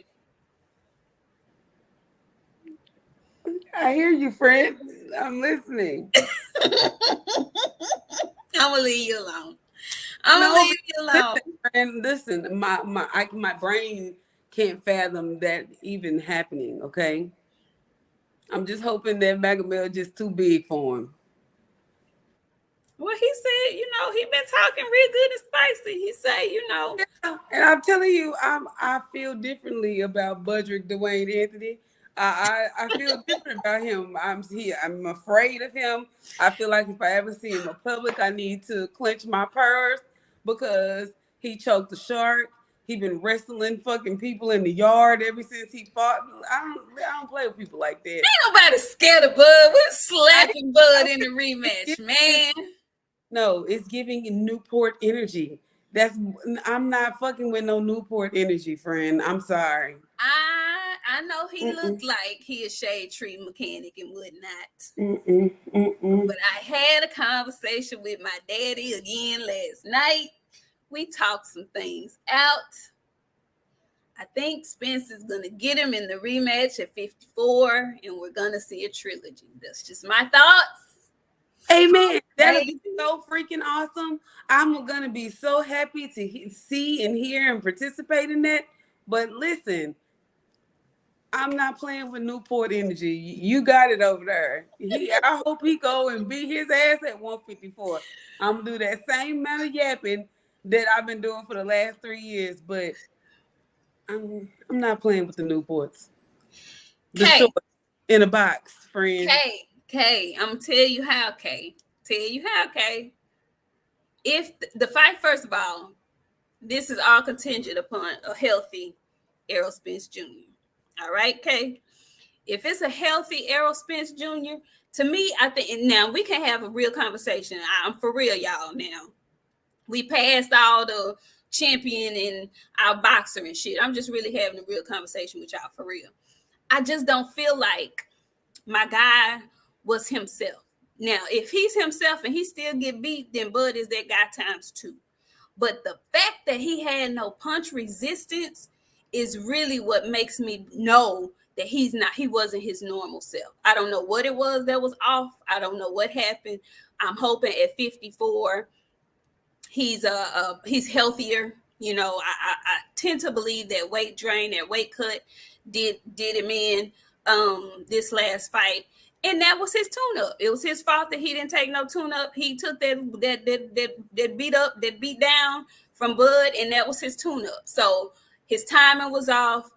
I hear you, friend. I'm listening. I'm gonna leave you alone. Leave you alone. And listen, my brain can't fathom that even happening. Okay, I'm just hoping that Magomed just too big for him. Well, he said, he been talking real good and spicy. He said, Yeah, and I'm telling you, I feel differently about Budrick Dwayne Anthony. I feel different about him. I'm afraid of him. I feel like if I ever see him in public, I need to clench my purse because he choked a shark. He been wrestling fucking people in the yard ever since he fought. I don't play with people like that. Ain't nobody scared of Bud. We're slapping Bud in the rematch, man. No, it's giving Newport energy. I'm not fucking with no Newport energy, friend. I'm sorry. I know he looked like he a shade tree mechanic and whatnot. But I had a conversation with my daddy again last night. We talked some things out. I think Spence is going to get him in the rematch at 54, and we're going to see a trilogy. That's just my thoughts. Amen. That'll be so freaking awesome. I'm going to be so happy to see and hear and participate in that. But listen, I'm not playing with Newport energy. You got it over there. I hope he go and beat his ass at 154. I'm going to do that same amount of yapping that I've been doing for the last 3 years. But I'm not playing with the Newports. The short in a box, friend. I'm tell you how, K. If the fight, first of all, this is all contingent upon a healthy Errol Spence Jr. All right, K. If it's a healthy Errol Spence Jr., to me, I think now we can have a real conversation. I'm for real, y'all. Now we passed all the champion and our boxer and shit. I'm just really having a real conversation with y'all for real. I just don't feel like my guy was himself. Now, if he's himself and he still get beat, then Bud is that guy times two. But the fact that he had no punch resistance is really what makes me know that he wasn't his normal self. I don't know what it was that was off. I don't know what happened. I'm hoping at 54 he's healthier. You know, I tend to believe that weight drain, that weight cut did him in this last fight. And that was his tune-up. It was his fault that he didn't take no tune-up. He took that beat down from Bud, and that was his tune-up. So his timing was off.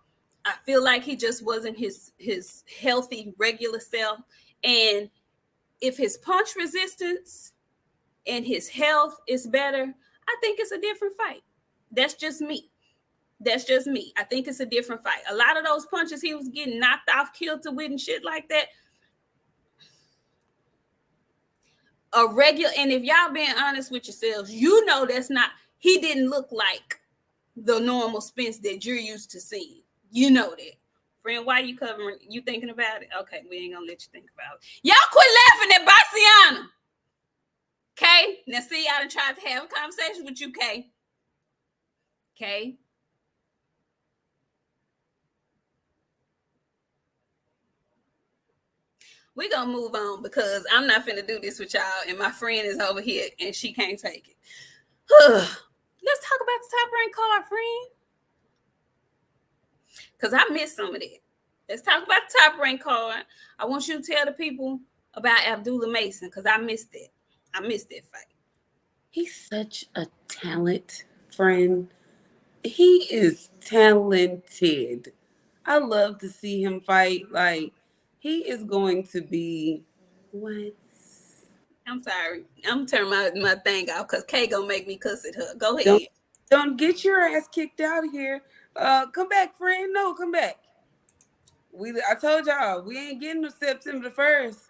I feel like he just wasn't his healthy, regular self. And if his punch resistance and his health is better, I think it's a different fight. That's just me. I think it's a different fight. A lot of those punches he was getting knocked off kilter with and shit like that. A regular, and if y'all being honest with yourselves, you know that's not, he didn't look like the normal Spence that you're used to seeing. You know that. Friend, why you covering? You thinking about it? Okay, we ain't gonna let you think about it. Y'all quit laughing at BOXIANA. Okay? Now see, I done tried to have a conversation with you, Kay. Okay? We're going to move on because I'm not finna do this with y'all, and my friend is over here, and she can't take it. Let's talk about the top-ranked card, friend. Because I missed some of that. Let's talk about the top-ranked card. I want you to tell the people about Abdullah Mason because I missed it. I missed that fight. He's such a talent, friend. He is talented. I love to see him fight. Like, he is going to be what? I'm sorry. I'm turning my thing off because Kay gonna make me cuss at her. Go ahead. Don't get your ass kicked out of here. Come back, friend. No, come back. I told y'all we ain't getting to September 1st.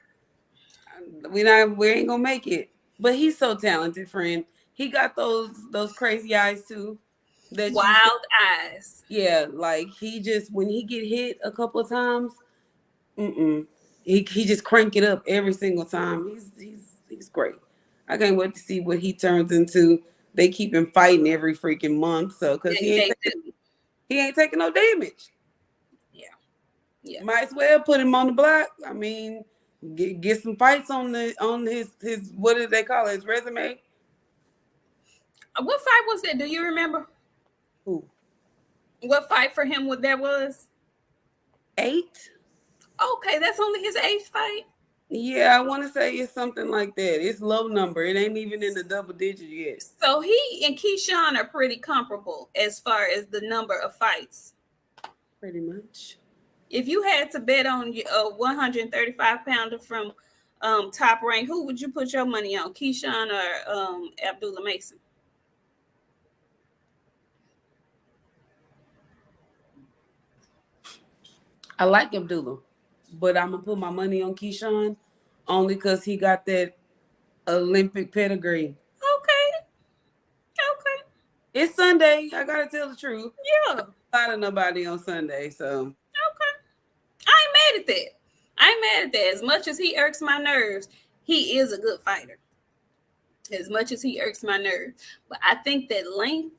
We ain't gonna make it. But he's so talented, friend. He got those crazy eyes too. Wild eyes. Yeah, like he just when he get hit a couple of times, he just crank it up every single time. He's great. I can't wait to see what he turns into. They keep him fighting every freaking month, so because he ain't taking no damage. Yeah. Might as well put him on the block. I mean, get some fights on his what do they call it, his resume? What fight was that? Do you remember? Who? What fight for him that was? 8. Okay, that's only his 8th fight. Yeah, I want to say it's something like that. It's low number. It ain't even in the double digit yet. So he and Keyshawn are pretty comparable as far as the number of fights. Pretty much. If you had to bet on a 135-pounder from Top Rank, who would you put your money on, Keyshawn or Abdullah Mason? I like Abdullah, but I'm gonna put my money on Keyshawn only because he got that Olympic pedigree. Okay. It's Sunday. I gotta tell the truth. Yeah. I don't nobody on Sunday, so. Okay. I ain't mad at that. As much as he irks my nerves, he is a good fighter. As much as he irks my nerves. But I think that length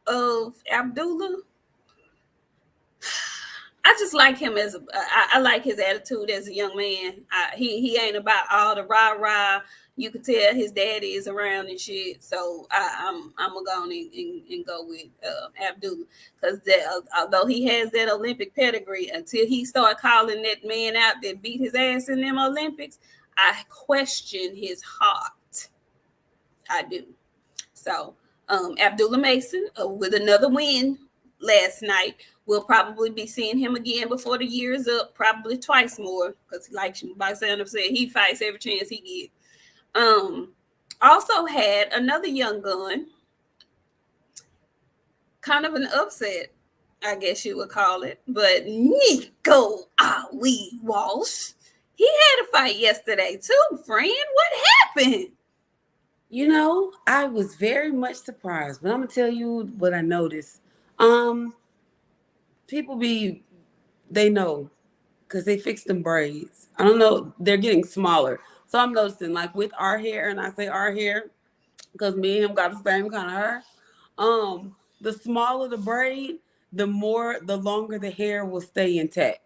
of Abdullah, I just like him I like his attitude as a young man. He ain't about all the rah-rah. You can tell his daddy is around and shit. So I'm gonna go on and go with Abdullah because although he has that Olympic pedigree, until he started calling that man out that beat his ass in them Olympics, I question his heart. I do. So Abdullah Mason with another win last night We'll probably be seeing him again before the year is up, probably twice more, because like BOXIANA said, he fights every chance he gets. Also had another young gun, kind of an upset, I guess you would call it, but Nico Ali Walsh. He had a fight yesterday too, friend. What happened? I was very much surprised, but I'm gonna tell you what I noticed. People they know because they fixed them braids. I don't know, they're getting smaller. So I'm noticing, like with our hair, and I say our hair because me and him got the same kind of hair. The smaller the braid, the longer the hair will stay intact.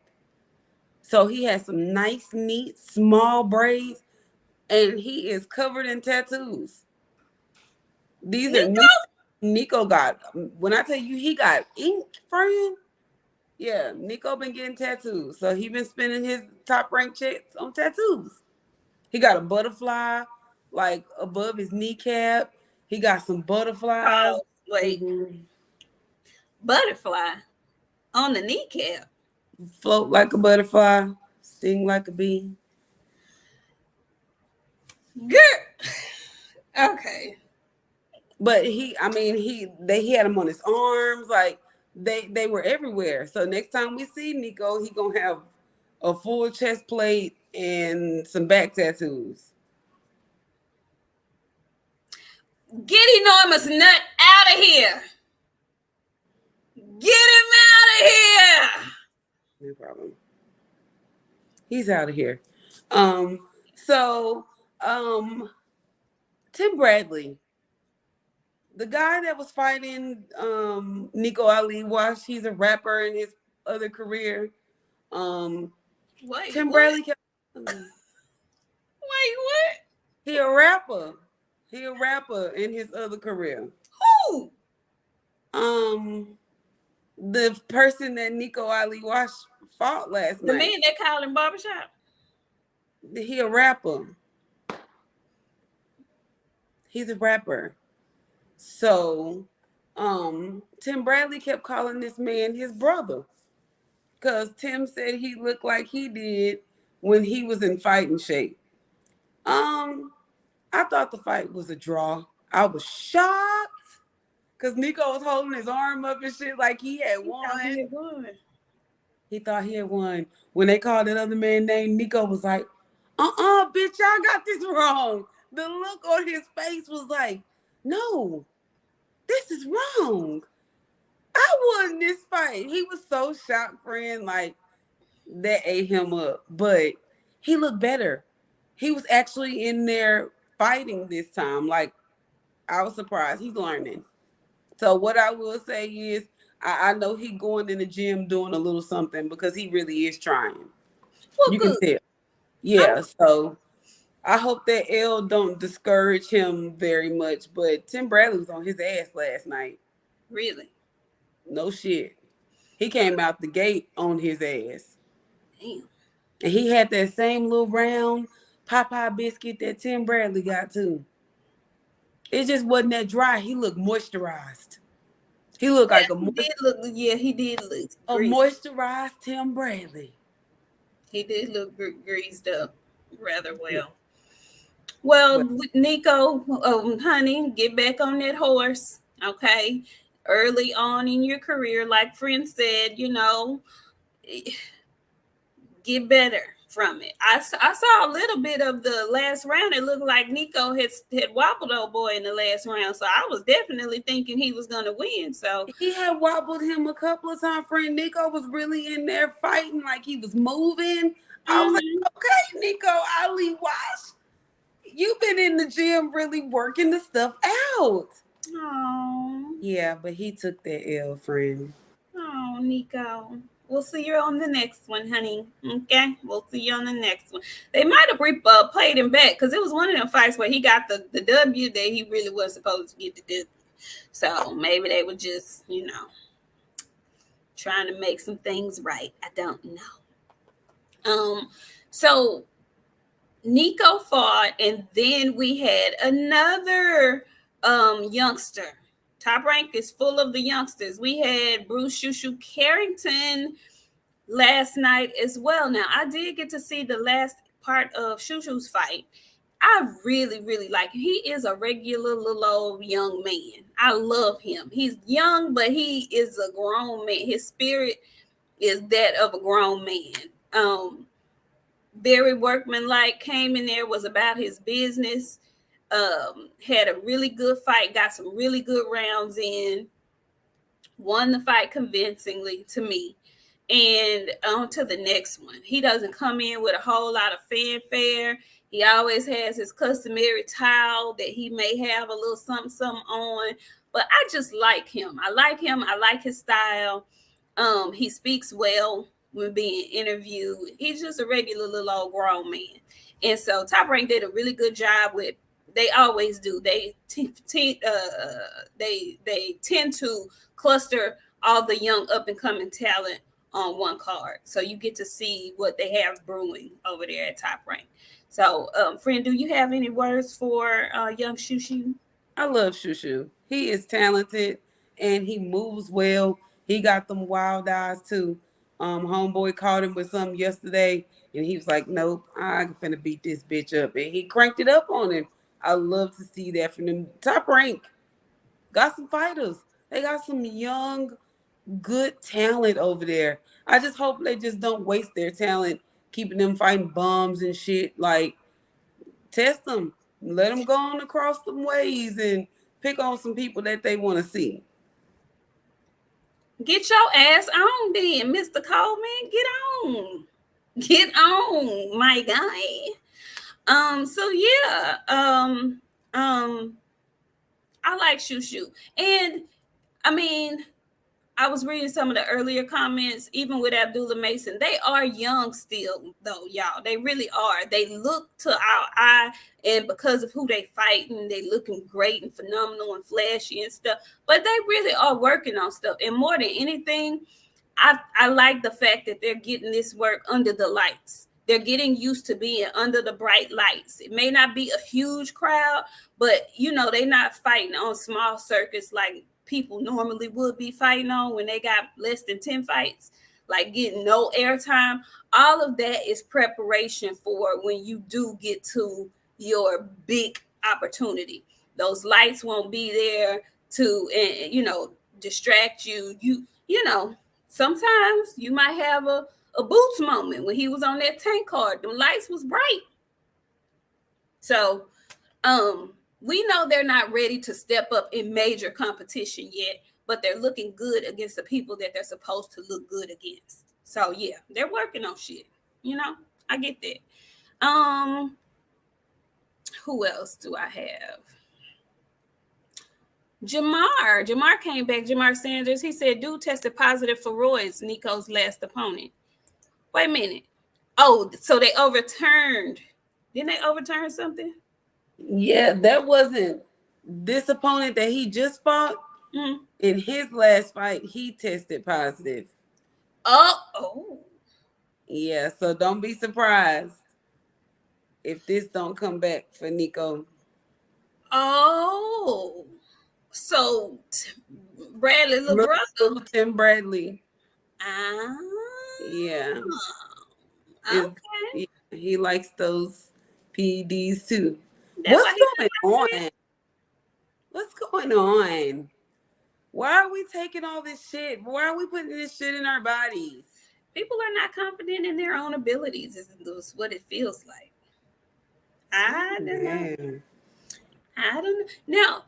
So he has some nice, neat, small braids, and he is covered in tattoos. These are Nico? new. Nico got, when I tell you he got ink, friend. Yeah, Nico been getting tattoos. So he been spending his top rank checks on tattoos. He got a butterfly like above his kneecap. He got some butterflies. Oh, wait. Mhm. Butterfly on the kneecap. Float like a butterfly, sting like a bee. Girl. Okay. But he had them on his arms, like they were everywhere. So next time we see Nico, he gonna have a full chest plate and some back tattoos. Get enormous nut out of here. Get him out of here. No problem. He's out of here. Um, so Tim Bradley, the guy that was fighting Nico Ali Walsh, he's a rapper in his other career. Um, Wait, Tim what? Bradley kept. Wait, what? He a rapper. He a rapper in his other career. Who? Um, the person that Nico Ali Walsh fought last The night. man that called him barbershop? He a rapper. He's a rapper. So, Tim Bradley kept calling this man his brother. Because Tim said he looked like he did when he was in fighting shape. I thought the fight was a draw. I was shocked because Nico was holding his arm up and shit like he had won. He thought he had won. When they called that other man named Nico, was like, bitch, y'all got this wrong. The look on his face was like, no, this is wrong. I won this fight. He was so shocked, friend. Like, that ate him up. But he looked better. He was actually in there fighting this time. Like, I was surprised. He's learning. So what I will say is, I know he going in the gym doing a little something because he really is trying. Well, You can good. tell. Yeah. So I hope that L don't discourage him very much. But Tim Bradley was on his ass last night. Really? No shit. He came out the gate on his ass. Damn. And he had that same little round Popeye biscuit that Tim Bradley got too. It just wasn't that dry. He looked moisturized. He looked like He did look. Yeah, he did look a greased. moisturized Tim Bradley. He did look greased up rather well. Yeah. Well, Nico, honey, get back on that horse, okay? Early on in your career, like friend said, get better from it. I saw a little bit of the last round. It looked like Nico had wobbled old boy in the last round, so I was definitely thinking he was gonna win. So he had wobbled him a couple of times. Friend Nico was really in there fighting, like he was moving. I was like, okay, Nico Ali Walsh, you've been in the gym really working the stuff out. oh, Yeah, but he took that L, friend. oh, Nico. We'll see you on the next one, honey. Okay, we'll see you on the next one. They might have played him back because it was one of them fights where he got the W that he really was supposed to get the W. So maybe they were just, trying to make some things right. I don't know. So Nico fought, and then we had another youngster Top Rank is full of the youngsters. We had Bruce Shushu Carrington last night as well. Now, I did get to see the last part of Shushu's fight. I really, really like him. He is a regular little old young man. I love him. He's young, but he is a grown man. His spirit is that of a grown man. Very workmanlike, came in there, was about his business, had a really good fight, got some really good rounds in, won the fight convincingly to me. And on to the next one. He doesn't come in with a whole lot of fanfare. He always has his customary towel that he may have a little something on. But I just like him. I like him. I like his style. He speaks well when being interviewed. He's just a regular little old grown man. And so Top Rank did a really good job with. They always do. They tend to cluster all the young up and coming talent on one card, so you get to see what they have brewing over there at Top Rank. So, friend, do you have any words for young Shushu? I love Shushu. He is talented and he moves well. He got them wild eyes too. Homeboy caught him with something yesterday, and he was like, "Nope, I'm finna beat this bitch up," and he cranked it up on him. I love to see that from them. Top Rank got some fighters. They got some young, good talent over there. I just hope they just don't waste their talent keeping them fighting bums and shit. Like, test them, let them go on across some ways and pick on some people that they want to see. Get your ass on then, Mr. Coleman. Get on, my guy. So yeah, I like Shushu. And I mean, I was reading some of the earlier comments, even with Abdullah Mason. They are young still, though, y'all. They really are. They look to our eye, and because of who they fighting, they looking great and phenomenal and flashy and stuff. But they really are working on stuff. And more than anything, I like the fact that they're getting this work under the lights. They're getting used to being under the bright lights. It may not be a huge crowd, but they're not fighting on small circuits like people normally would be fighting on when they got less than 10 fights, like getting no airtime. All of that is preparation for when you do get to your big opportunity. Those lights won't be there to distract you. Sometimes you might have a Boots moment when he was on that tank card. The lights was bright. So we know they're not ready to step up in major competition yet, but they're looking good against the people that they're supposed to look good against. So yeah, they're working on shit. I get that. Who else do I have? Jamar came back. Jamar Sanders. He said, dude tested positive for roids, Nico's last opponent. Wait a minute. Oh, so they overturned. Didn't they overturn something? Yeah, that wasn't this opponent that he just fought. Mm-hmm. In his last fight, he tested positive. Oh. Yeah, so don't be surprised if this don't come back for Nico. Oh. So Bradley, little brother. Little Tim Bradley. Ah. Yeah. Okay. He likes those PEDs too. That's What's going on? What's going on? Why are we taking all this shit? Why are we putting this shit in our bodies? People are not confident in their own abilities. Is what it feels like. I don't know. Now,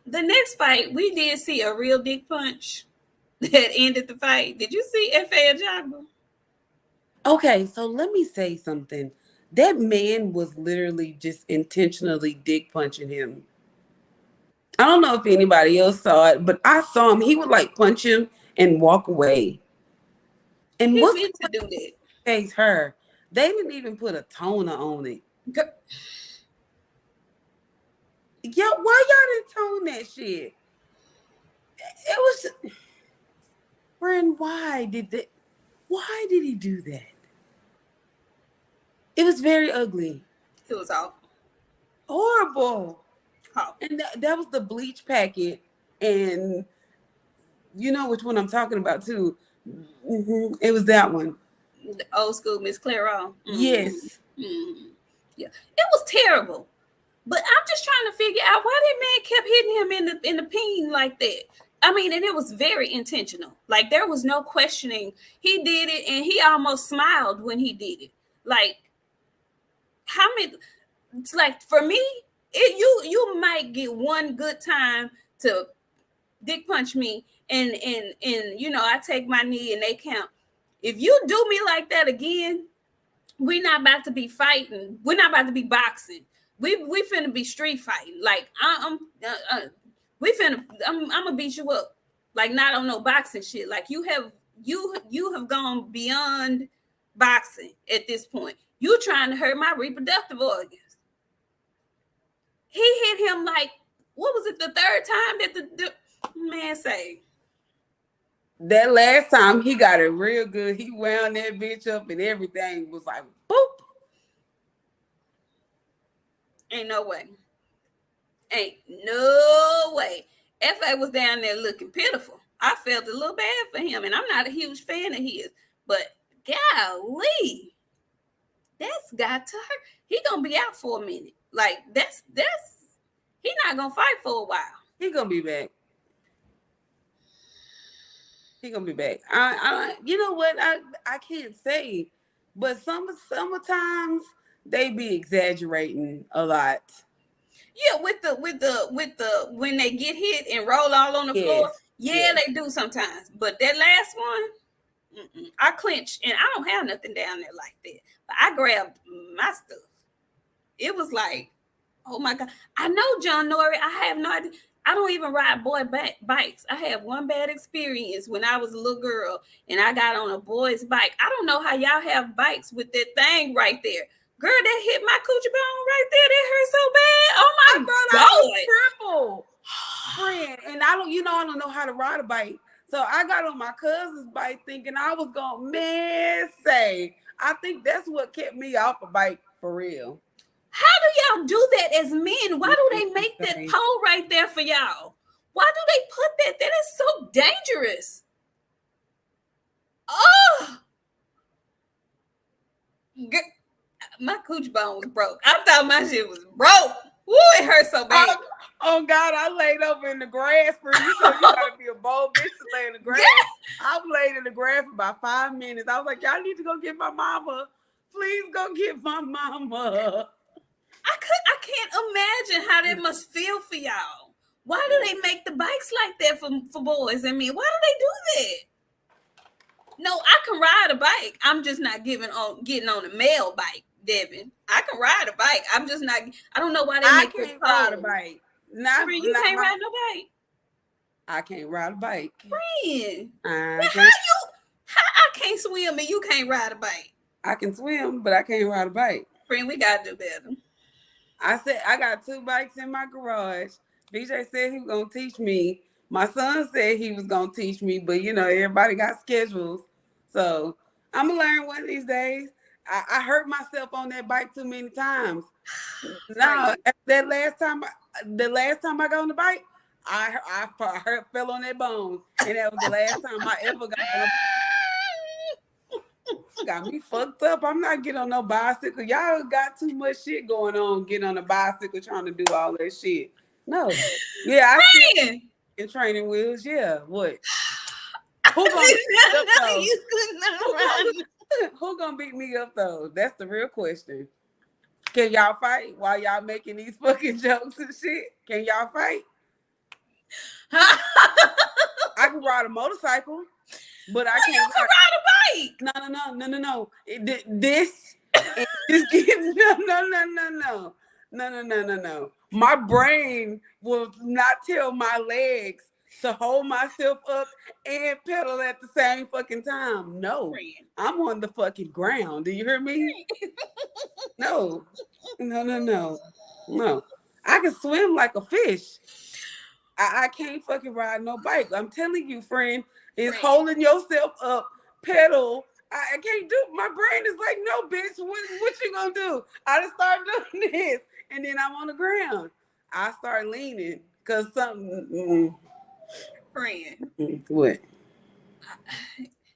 the next fight, we did see a real dick punch that ended the fight. Did you see F.A. Ajagba? Okay, so let me say something. That man was literally just intentionally dick punching him. I don't know if anybody else saw it, but I saw him. He would like punch him and walk away. And he what's meant to do that? Face her. They didn't even put a toner on it. Yo, why y'all didn't tone that shit? It was. Friend, why did he do that? It was very ugly. It was awful. Horrible. Oh. And that was the bleach packet And you know which one I'm talking about too. It was that one. The old school Miss Clairol. Yes. Yeah, it was terrible. But I'm just trying to figure out why that man kept hitting him in the peen like that. I mean, and it was very intentional. Like there was no questioning. He did it, and he almost smiled when he did it. Like how many? It's like for me, you might get one good time to dick punch me, and I take my knee and they count. If you do me like that again, we're not about to be fighting. We're not about to be boxing. We finna be street fighting. Like I'm gonna beat you up. Like not on no boxing shit. Like you have gone beyond boxing at this point. You trying to hurt my reproductive organs. He hit him like, what was it, the third time that the man say? That last time he got it real good. He wound that bitch up and everything was like, boop. Ain't no way. Ain't no way. FA was down there looking pitiful. I felt a little bad for him, and I'm not a huge fan of his. But golly, that's got to hurt. He gonna be out for a minute. Like that's he not gonna fight for a while. He gonna be back. He gonna be back. I you know what? I can't say, but sometimes they be exaggerating a lot. Yeah, with the when they get hit and roll all on the floor. Yeah, they do sometimes. But that last one, I clenched, and I don't have nothing down there like that. But I grabbed my stuff. It was like, oh my God. I know John Norrie. I have no idea. I don't even ride boy bikes. I had one bad experience when I was a little girl and I got on a boy's bike. I don't know how y'all have bikes with that thing right there. Girl, that hit my coochie bone right there. That hurt so bad. Oh my God. I was triple, friend. And I don't know how to ride a bike. So I got on my cousin's bike thinking I was going, I think that's what kept me off a bike for real. How do y'all do that as men? Why do they make that pole right there for y'all? Why do they put that? That is so dangerous. Oh, my cooch bone was broke. I thought my shit was broke. Woo, it hurt so bad. Oh God, I laid over in the grass for you. So you gotta be a bold bitch to lay in the grass. Yeah. I laid in the grass for about 5 minutes. I was like, y'all need to go get my mama. Please go get my mama. I can't imagine how that must feel for y'all. Why do they make the bikes like that for boys and men? Why do they do that? No, I can ride a bike. I'm just not getting on a male bike, Devin. I can ride a bike. I'm just not. I don't know why they make can't ride a bike. You can't ride no bike. I can't ride a bike. Friend, I can't swim and you can't ride a bike. I can swim, but I can't ride a bike. Friend, we gotta do better. I said I got 2 bikes in my garage. BJ said he was gonna teach me. My son said he was gonna teach me, but everybody got schedules. So I'm gonna learn one of these days. I hurt myself on that bike too many times. No, the last time I got on the bike, I fell on that bone, and that was the last time I ever got on. Got me fucked up. I'm not getting on no bicycle. Y'all got too much shit going on. Getting on a bicycle, trying to do all that shit. No. Yeah, I see in training wheels. Yeah, what? Who gonna beat me up though? Who gonna beat me up though? That's the real question. Can y'all fight while y'all making these fucking jokes and shit? Can y'all fight? I can ride a motorcycle. But I can't ride a bike. No. This no. My brain will not tell my legs to hold myself up and pedal at the same fucking time. No, I'm on the fucking ground. Do you hear me? No. I can swim like a fish. I can't fucking ride no bike. I'm telling you, friend. Is holding yourself up, pedal. I can't do. My brain is like, no, bitch. What you gonna do? I just start doing this, and then I'm on the ground. I start leaning because something. Friend. What?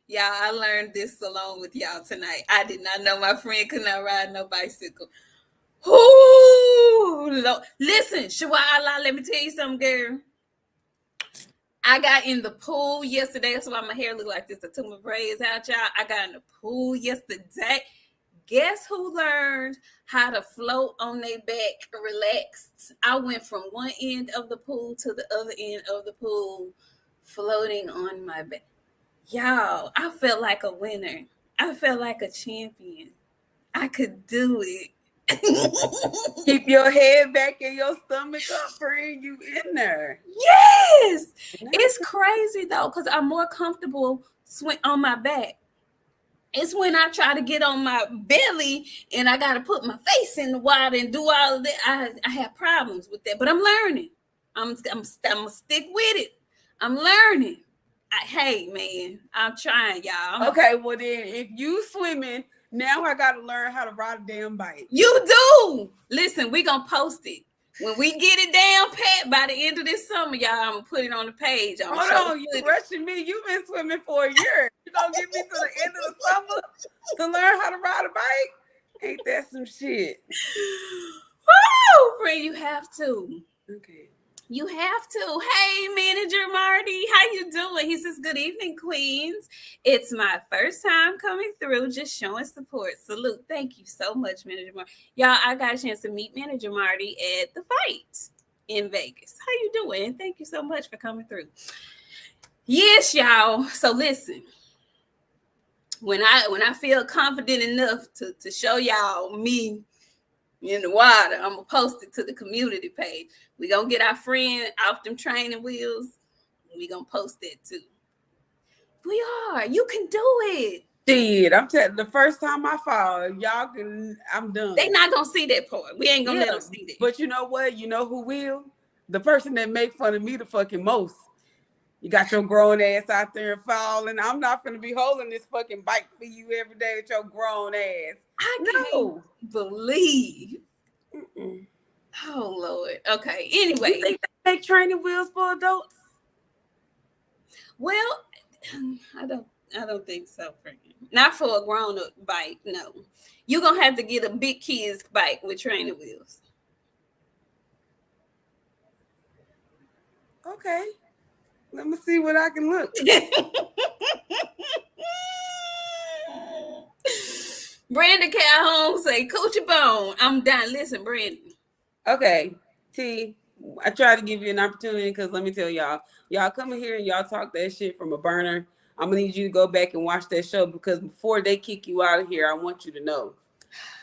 Y'all, I learned this along with y'all tonight. I did not know my friend could not ride no bicycle. Ooh, listen, Shawala, let me tell you something, girl. I got in the pool yesterday. That's why my hair look like this. I took my braids out, y'all. I got in the pool yesterday. Guess who learned how to float on their back relaxed? I went from one end of the pool to the other end of the pool, floating on my back. Y'all, I felt like a winner. I felt like a champion. I could do it. Keep your head back and your stomach up, friend. You in there? Yes, it's crazy though, because I'm more comfortable on my back. It's when I try to get on my belly and I got to put my face in the water and do all of that. I have problems with that, but I'm learning. I'm gonna stick with it. I'm learning. Hey man, I'm trying, y'all. Okay, well then, if you swimming, now I got to learn how to ride a damn bike. You do. Listen, we gonna post it. When we get it down pat by the end of this summer, y'all, I'm gonna put it on the page. Hold on, you rushing me. You've been swimming for a year. You gonna get me to the end of the summer to learn how to ride a bike? Ain't that some shit? Woo, friend, you have to. Okay. You have to. Hey, Manager Marty, how you doing? He says, good evening, Queens. It's my first time coming through, just showing support. Salute. Thank you so much, Manager Marty. Y'all, I got a chance to meet Manager Marty at the fight in Vegas. How you doing? Thank you so much for coming through. Yes, y'all. So listen, when I feel confident enough to show y'all me in the water, I'm gonna post it to the community page. We gonna get our friend off them training wheels. We gonna post that too. We are. You can do it. Shit, I'm telling. The first time I fall, y'all can. I'm done. They not gonna see that part. We ain't gonna let them see that. But you know what? You know who will? The person that make fun of me the fucking most. You got your grown ass out there falling. I'm not gonna be holding this fucking bike for you every day with your grown ass. I can't believe. Mm-mm. Oh Lord. Okay. Anyway, you think they make training wheels for adults? Well, I don't think so, Frank. Not for a grown-up bike. No, you're gonna have to get a big kid's bike with training wheels. Okay. Let me see what I can look. Brandon Calhoun say, Coochie Bone. I'm done. Listen, Brandon. Okay. T, I tried to give you an opportunity because let me tell y'all come in here and y'all talk that shit from a burner. I'm gonna need you to go back and watch that show because before they kick you out of here, I want you to know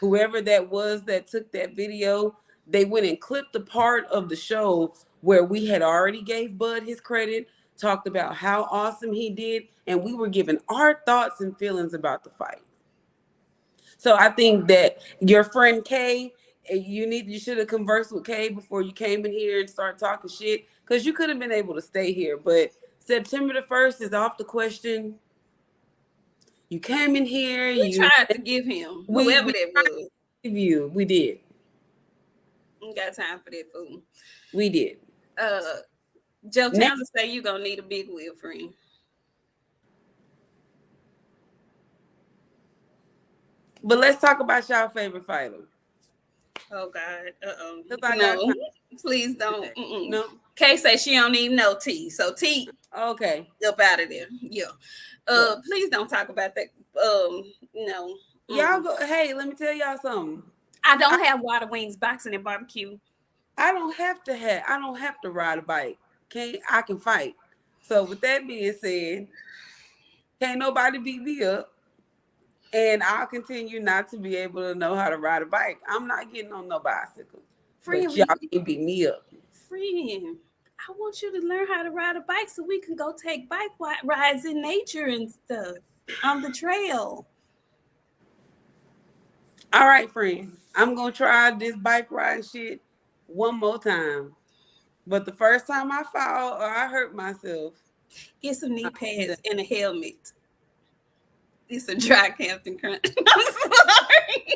whoever that was that took that video, they went and clipped the part of the show where we had already gave Bud his credit, talked about how awesome he did, and we were giving our thoughts and feelings about the fight. So I think that your friend Kay, you should have conversed with Kay before you came in here and start talking shit because you could have been able to stay here. But September the 1st is off the question. You came in here. We tried to give him whoever that was. We did. We got time for that fool. We did. Joe Townsend say you gonna need a big wheel, friend. But let's talk about y'all favorite fighter. Oh God. No, please don't. Okay. No. Kay say she don't even know T. So T. Okay. Up out of there. Yeah. Please don't talk about that. No. Y'all go. Hey, let me tell y'all something. I don't have water wings, boxing, and barbecue. I don't have to ride a bike. I can fight. So with that being said, can't nobody beat me up. And I'll continue not to be able to know how to ride a bike. I'm not getting on no bicycle. Friend, but y'all can beat me up. Friend, I want you to learn how to ride a bike so we can go take bike rides in nature and stuff on the trail. All right, friend. I'm going to try this bike ride shit one more time. But the first time I fall or I hurt myself, get some knee pads and a helmet. It's a dry Captain Crunch. I'm sorry.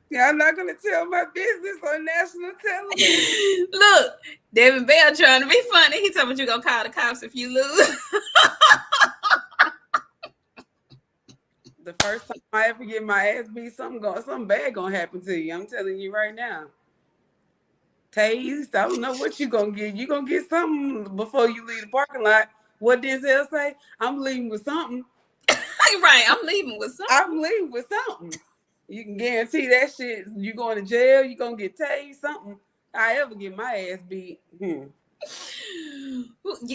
Y'all not gonna tell my business on national television. Look, Devin Bell trying to be funny. He told me you gonna call the cops if you lose. The first time I ever get my ass beat, something bad gonna happen to you. I'm telling you right now. Tased, I don't know what you gonna get. You gonna get something before you leave the parking lot. What Denzel say? I'm leaving with something. Right, I'm leaving with something. I'm leaving with something. You can guarantee that shit. You going to jail, you gonna get tased, something. I ever get my ass beat.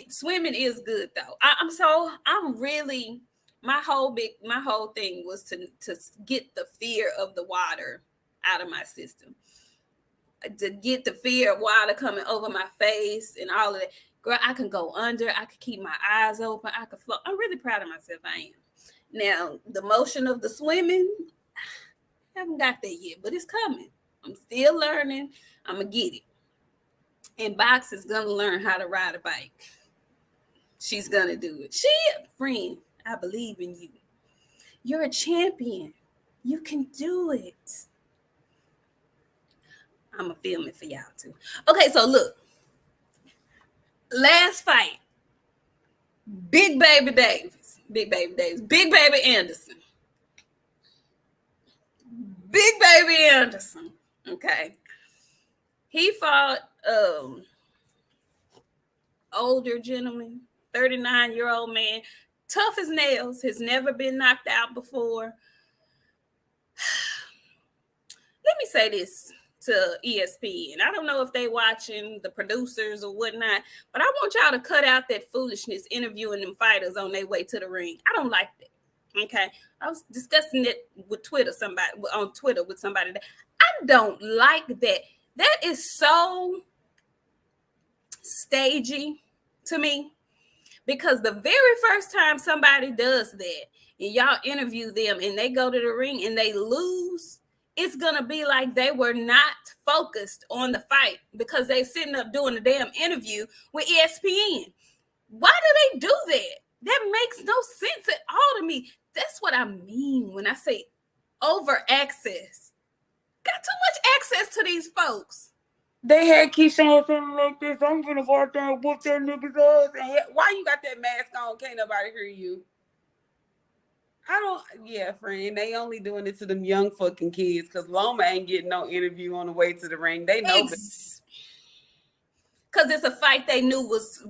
Swimming is good though. I'm really my whole thing was to get the fear of the water out of my system. To get the fear of water coming over my face and all of that. Girl, I can go under, I can keep my eyes open, I can float. I'm really proud of myself. I am. Now, the motion of the swimming, I haven't got that yet, but it's coming. I'm still learning. I'm gonna get it. And Box is gonna learn how to ride a bike. She's gonna do it. Friend, I believe in you. You're a champion. You can do it. I'm gonna film it for y'all too. Okay, so look. Last fight. Big Baby Davis. Big Baby Anderson. Big Baby Anderson. Okay. He fought older gentleman, 39-year-old man, tough as nails, has never been knocked out before. Let me say this to ESPN. I don't know if they watching, the producers or whatnot, but I want y'all to cut out that foolishness interviewing them fighters on their way to the ring. I don't like that. Okay. I was discussing it with on Twitter with somebody. I don't like that. That is so stagey to me, because the very first time somebody does that and y'all interview them and they go to the ring and they lose, it's gonna be like they were not focused on the fight because they sitting up doing the damn interview with ESPN. Why do they do that? That makes no sense at all to me. That's what I mean when I say over access. Got too much access to these folks. They had Keyshawn feeling like this. I'm gonna go out there and whoop that nigga's ass. And why you got that mask on? Can't nobody hear you. Friend. They only doing it to them young fucking kids because Loma ain't getting no interview on the way to the ring. They know because it's a fight they knew was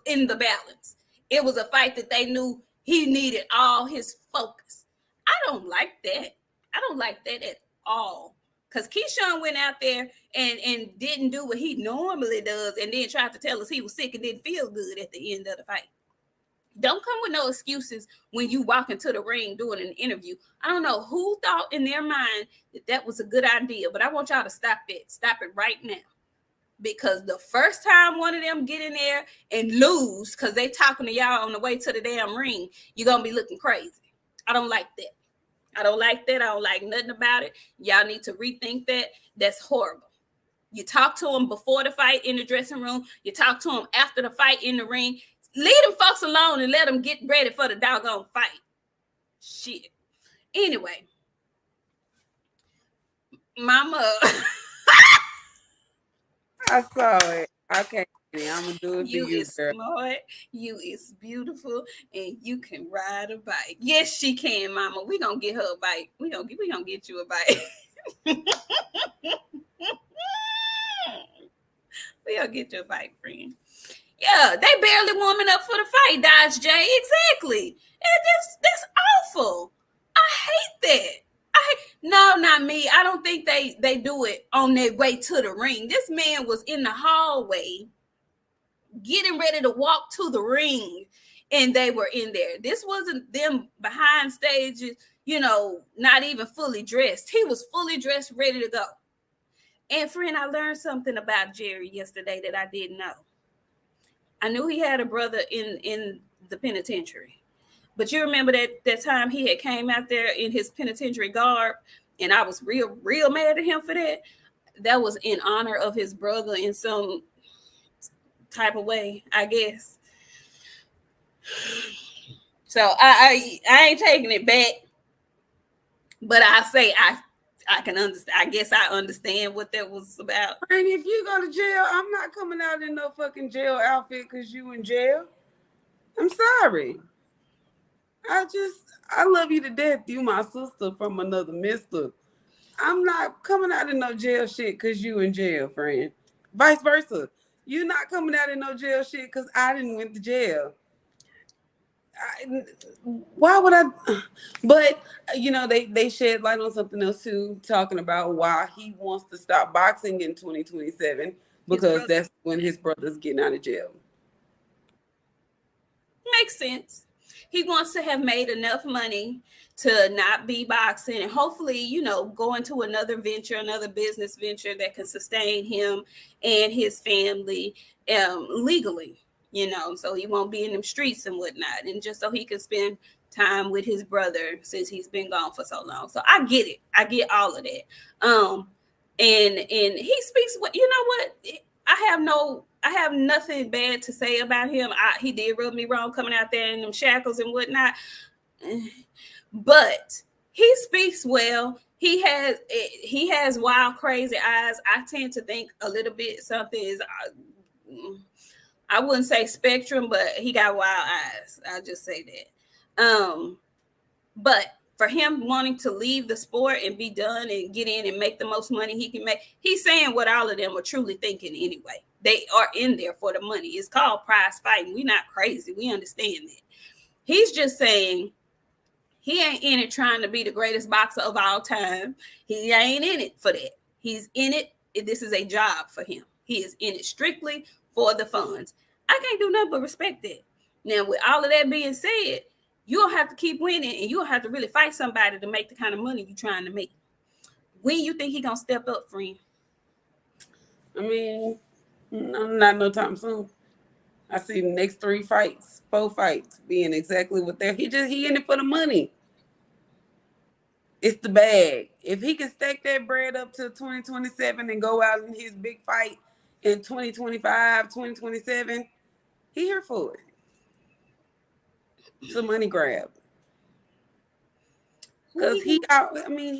in the balance. It was a fight that they knew he needed all his focus. I don't like that. I don't like that at all. Because Keyshawn went out there and didn't do what he normally does and then tried to tell us he was sick and didn't feel good at the end of the fight. Don't come with no excuses when you walk into the ring doing an interview. I don't know who thought in their mind that was a good idea, but I want y'all to stop it. Stop it right now. Because the first time one of them get in there and lose because they talking to y'all on the way to the damn ring, you're going to be looking crazy. I don't like that. I don't like that. I don't like nothing about it. Y'all need to rethink that. That's horrible. You talk to them before the fight in the dressing room. You talk to them after the fight in the ring. Leave them folks alone and let them get ready for the doggone fight. Shit. Anyway. Mama. I saw it. Okay. I'm gonna do it You for you, is girl. smart, you is beautiful, and you can ride a bike. Yes, she can, Mama. We gonna get her a bike. We gonna get you a bike. We gonna get you a bike, friend. Yeah, they barely warming up for the fight, Dodge J. Exactly. And that's awful. I hate that. No, not me. I don't think they do it on their way to the ring. This man was in the hallway getting ready to walk to the ring and they were in there. This wasn't them behind stages, not even fully dressed. He was fully dressed, ready to go. And friend, I learned something about Jerry yesterday that I didn't know. I knew he had a brother in the penitentiary. But you remember that time he had came out there in his penitentiary garb and I was real mad at him for that. That was in honor of his brother in some type of way, I guess. So I ain't taking it back, but I say I can understand. I guess I understand what that was about. And if you go to jail, I'm not coming out in no fucking jail outfit because you in jail. I'm sorry. I love you to death. You my sister from another mister. I'm not coming out in no jail shit because you in jail, friend. Vice versa. You not coming out in no jail shit because I didn't went to jail. Why would I? But they shed light on something else too, talking about why he wants to stop boxing in 2027 His because brother that's when his brother's getting out of jail. makes sense. He wants to have made enough money to not be boxing and hopefully, go into another venture, another business venture that can sustain him and his family legally, so he won't be in them streets and whatnot. And just so he can spend time with his brother since he's been gone for so long. So I get it. I get all of that. And he speaks what, I have nothing bad to say about him. He did rub me wrong coming out there in them shackles and whatnot. But he speaks well. He has wild, crazy eyes. I tend to think a little bit something is, I wouldn't say spectrum, but he got wild eyes. I'll just say that. But for him wanting to leave the sport and be done and get in and make the most money he can make, he's saying what all of them are truly thinking anyway. They are in there for the money. It's called prize fighting. We're not crazy. We understand that. He's just saying he ain't in it trying to be the greatest boxer of all time. He ain't in it for that. He's in it. This is a job for him. He is in it strictly for the funds. I can't do nothing but respect that. Now, with all of that being said, you'll have to keep winning and you'll have to really fight somebody to make the kind of money you're trying to make. When you think he gonna step up, friend? I mean, I'm not no time soon. I see the next 4 fights being exactly what they're. He in it for the money. It's the bag. If he can stack that bread up to 2027 and go out in his big fight in 2025, 2027, he here for it. It's a money grab. Because he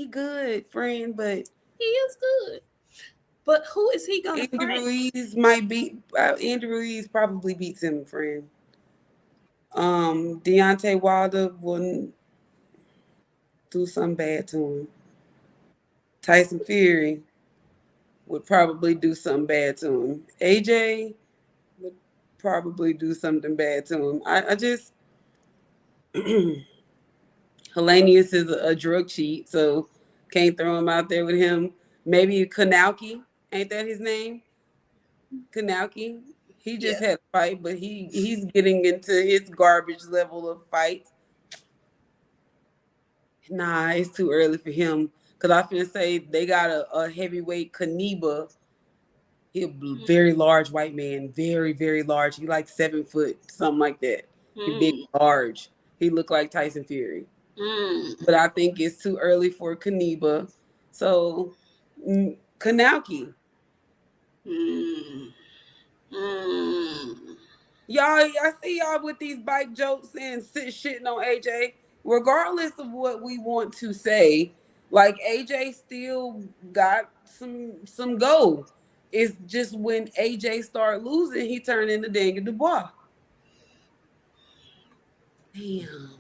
good, friend, but he is good. But who is he gonna Andy fight? Ruiz might beat Andy Ruiz probably beats him, friend. Deontay Wilder wouldn't do something bad to him. Tyson Fury would probably do something bad to him. AJ would probably do something bad to him. I just Hellenius is a drug cheat, so can't throw him out there with him. Maybe Kanauki, ain't that his name? Kanauki. He just had a fight, but he's getting into his garbage level of fights. Nah, it's too early for him. Because I finna say they got a heavyweight Kaniba. He a very large white man. Very, very large. He like 7 foot, something like that. He big, large. He looked like Tyson Fury. But I think it's too early for Kaniba. So, Kanauki. Y'all, I see y'all with these bike jokes and shitting on AJ. Regardless of what we want to say, like AJ still got some go. It's just when AJ started losing, he turned into Daniel Dubois. Damn.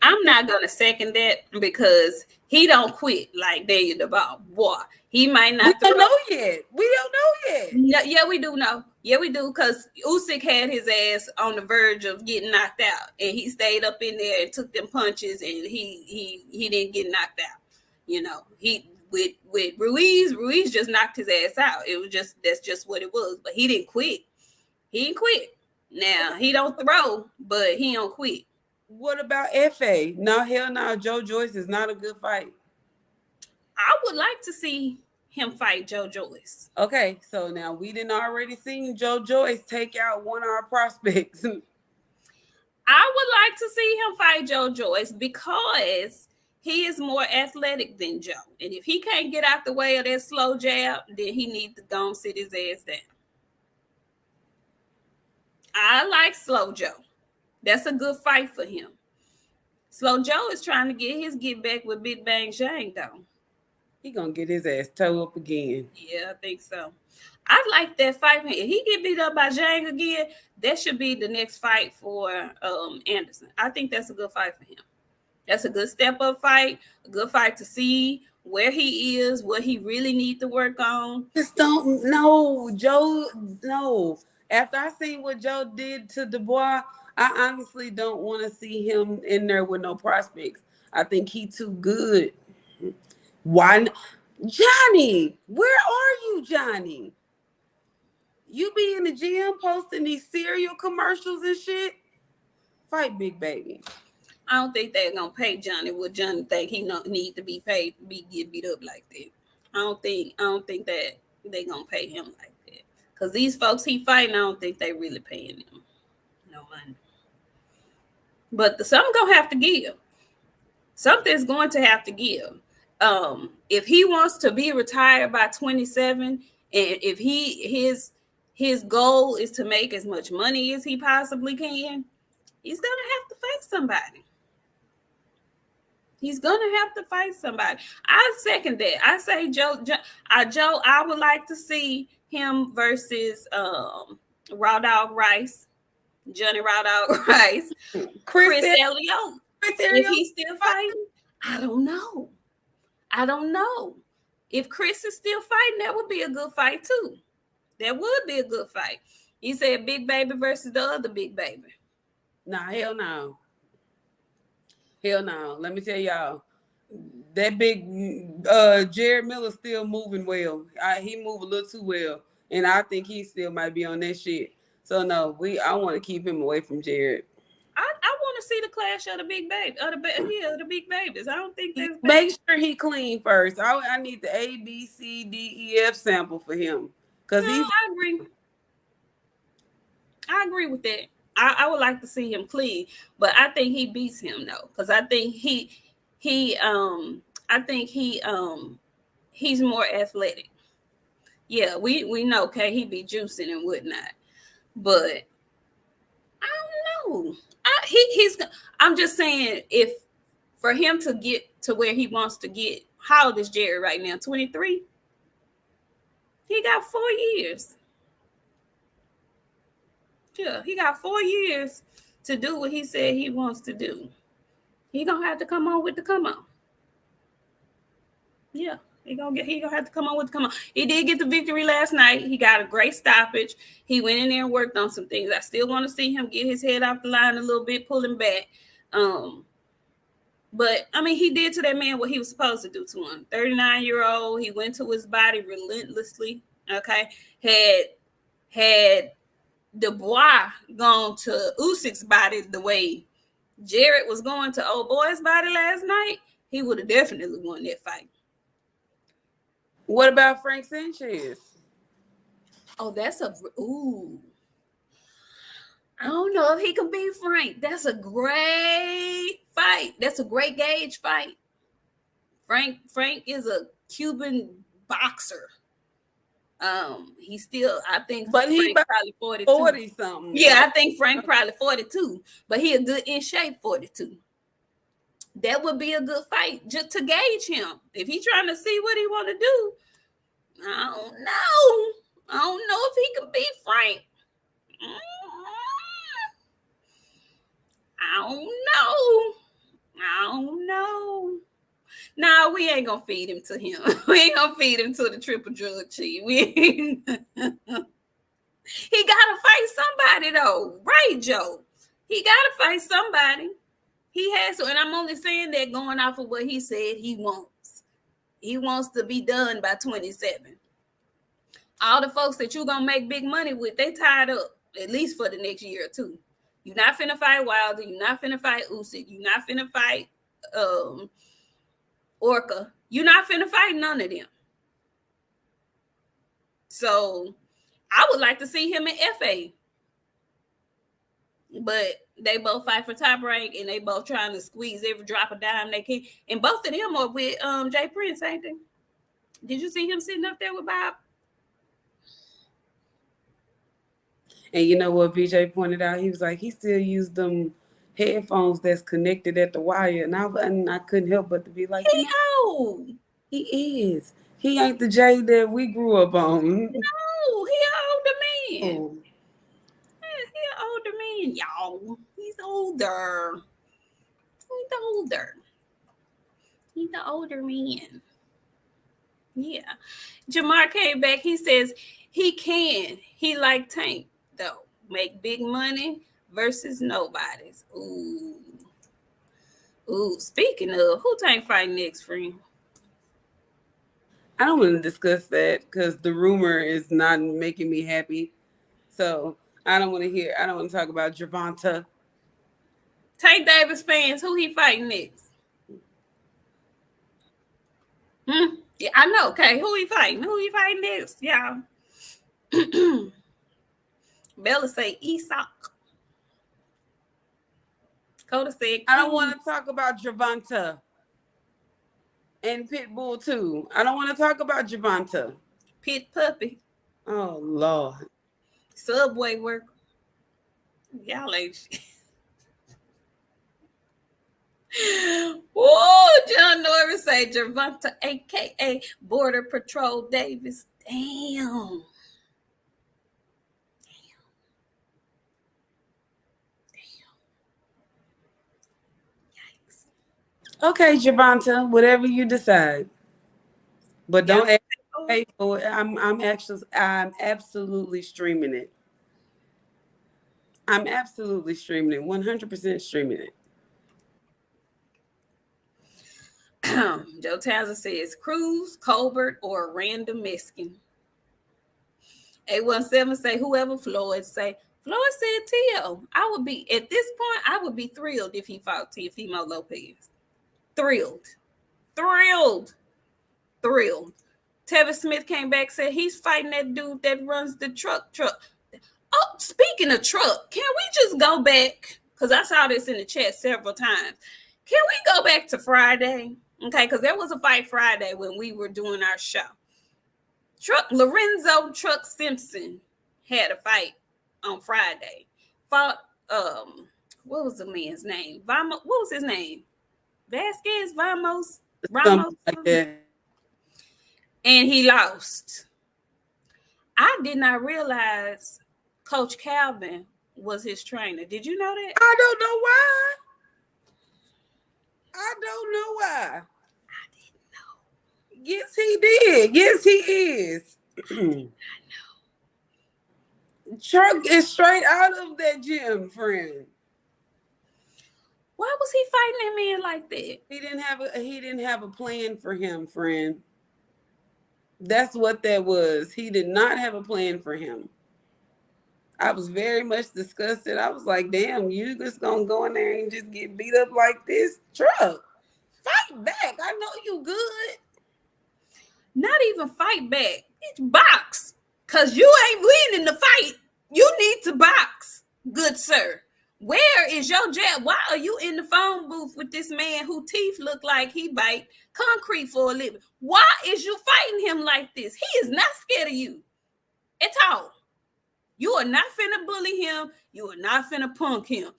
I'm not gonna second that because he don't quit like Daniel Dubois. Boy, he might not. We don't know yet. Yeah, we do know. Yeah, we do, because Usyk had his ass on the verge of getting knocked out, and he stayed up in there and took them punches, and he didn't get knocked out. He with Ruiz just knocked his ass out. It was that's just what it was. But he didn't quit. He didn't quit. Now he don't throw, but he don't quit. What about FA? No, hell no. Joe Joyce is not a good fight. I would like to see him fight Joe Joyce. Okay, so now we didn't already seen Joe Joyce take out one of our prospects. I would like to see him fight Joe Joyce because he is more athletic than Joe. And if he can't get out the way of that slow jab, then he needs to go and sit his ass down. I like Slow Joe. That's a good fight for him. Slow Joe is trying to get his get back with Big Bang Shang, though. He gonna get his ass toe up again. Yeah, I think so. I like that fight. If he get beat up by Jang again, that should be the next fight for Anderson. I think that's a good fight for him. That's a good step up fight, a good fight to see where he is, what he really need to work on. Just don't know, Joe. No, after I seen what Joe did to Dubois, I honestly don't want to see him in there with no prospects. I think he too good. Why, Johnny? Where are you, Johnny? You be in the gym posting these cereal commercials and shit. Fight Big Baby. I don't think they're gonna pay Johnny what Johnny think he need to be paid to be get beat up like that. I don't think that they gonna pay him like that. Cause these folks he fighting, I don't think they really paying him no money. But something gonna have to give. Something's going to have to give. If he wants to be retired by 27, and if his goal is to make as much money as he possibly can, he's gonna have to fight somebody. He's gonna have to fight somebody. I second that. I say Joe. I would like to see him versus Raw Dog Rice, Johnny Raw Dog Rice, Chris Elliott. If he's still fighting, I don't know. If Chris is still fighting, that would be a good fight too. That would be a good fight. He said Big Baby versus the other Big Baby. Nah, hell no. Hell no. Let me tell y'all, that big Jared Miller still moving well. He move a little too well, and I think he still might be on that shit. So no, I want to keep him away from Jared. I want to see the clash of the big baby, the big babies. I don't think that's make sure he clean first. I need the A, B, C, D, E, F sample for him because I agree. I agree with that. I would like to see him clean, but I think he beats him though, because I think he's more athletic. Yeah, we know he be juicing and whatnot, but I don't know. I'm just saying, if for him to get to where he wants to get, how old is Jerry right now? 23. He got 4 years. Yeah, he got 4 years to do what he said he wants to do. He gonna have to come on with the come on. Yeah, he gonna have to come on with the come on. He did get the victory last night. He got a great stoppage. He went in there and worked on some things. I still want to see him get his head off the line a little bit, pulling back. But I mean, he did to that man what he was supposed to do to him. 39-year-old. He went to his body relentlessly. Okay, had Dubois gone to Usyk's body the way Jarrett was going to old boy's body last night, he would have definitely won that fight. What about Frank Sanchez? Oh, that's ooh. I don't know if he can beat Frank. That's a great fight. That's a great gauge fight. Frank is a Cuban boxer. He's still, I think, but Frank probably 42. 40 something. Yeah, I think Frank probably 42, but he a good in shape 42. That would be a good fight just to gauge him. If he's trying to see what he want to do, I don't know if he can beat Frank. I don't know. Nah, we ain't gonna feed him to him. We ain't gonna feed him to the triple drug cheat. He gotta fight somebody though, right, Joe? He gotta fight somebody. He has to, and I'm only saying that going off of what he said he wants. He wants to be done by 27. All the folks that you're gonna make big money with, they tied up at least for the next year or two. You're not finna fight Wilder. You're not finna fight Usyk. You're not finna fight Orca. You're not finna fight none of them. So I would like to see him in FA. But they both fight for top rank, and they both trying to squeeze every drop of dime they can. And both of them are with Jay Prince, ain't they? Did you see him sitting up there with Bob? And you know what BJ pointed out? He was like, he still used them headphones that's connected at the wire. And I couldn't help but to be like, he old. He is. He ain't the Jay that we grew up on. No, he an older man. Oh. He an older man, y'all. He's older. He's older. He's the older man. Yeah. Jamar came back. He says he can. He like Tank, though. Make big money versus nobody's. Ooh. Ooh. Speaking of, who Tank fighting next, friend? I don't want to discuss that because the rumor is not making me happy. So I don't want to talk about Gervonta. Tank Davis fans, who he fighting next? Yeah, I know. Okay, who he fighting? Who he fighting next? Yeah. Bella say Usyk. Coda said I don't want to talk about Gervonta and Pitbull too. I don't want to talk about Gervonta. Pit Puppy. Oh Lord. Subway worker. Y'all ain't shit. Oh, John Norris say Gervonta, aka Border Patrol Davis. Damn. Yikes. Okay, Gervonta, whatever you decide. But don't pay for it. I'm absolutely streaming it. I'm absolutely streaming it. 100% streaming it. Joe Townsend says Cruz, Colbert, or a random Mexican. 817 say whoever. Floyd say Floyd said Tio. I would be at this point. I would be thrilled if he fought Teofimo Lopez. Thrilled. Tevin Smith came back, said he's fighting that dude that runs the truck. Oh, speaking of truck, can we just go back? Because I saw this in the chat several times. Can we go back to Friday? Okay, because there was a fight Friday when we were doing our show. Lorenzo Truck Simpson had a fight on Friday. Fought, what was the man's name? What was his name? Vasquez, Ramos? Something like that. And he lost. I did not realize Coach Calvin was his trainer. Did you know that? I don't know why. I don't know why. I didn't know. Yes, he did. Yes, he is. I know. Truck is straight out of that gym, friend. Why was he fighting that man like that? He didn't have a plan for him, friend. That's what that was. He did not have a plan for him. I was very much disgusted. I was like, damn, you just gonna go in there and just get beat up like this? Truck, fight back. I know you good. Not even fight back. It's box. Because you ain't winning the fight. You need to box, good sir. Where is your jab? Why are you in the phone booth with this man whose teeth look like he bite concrete for a living? Why is you fighting him like this? He is not scared of you at all. You are not finna bully him. You are not finna punk him.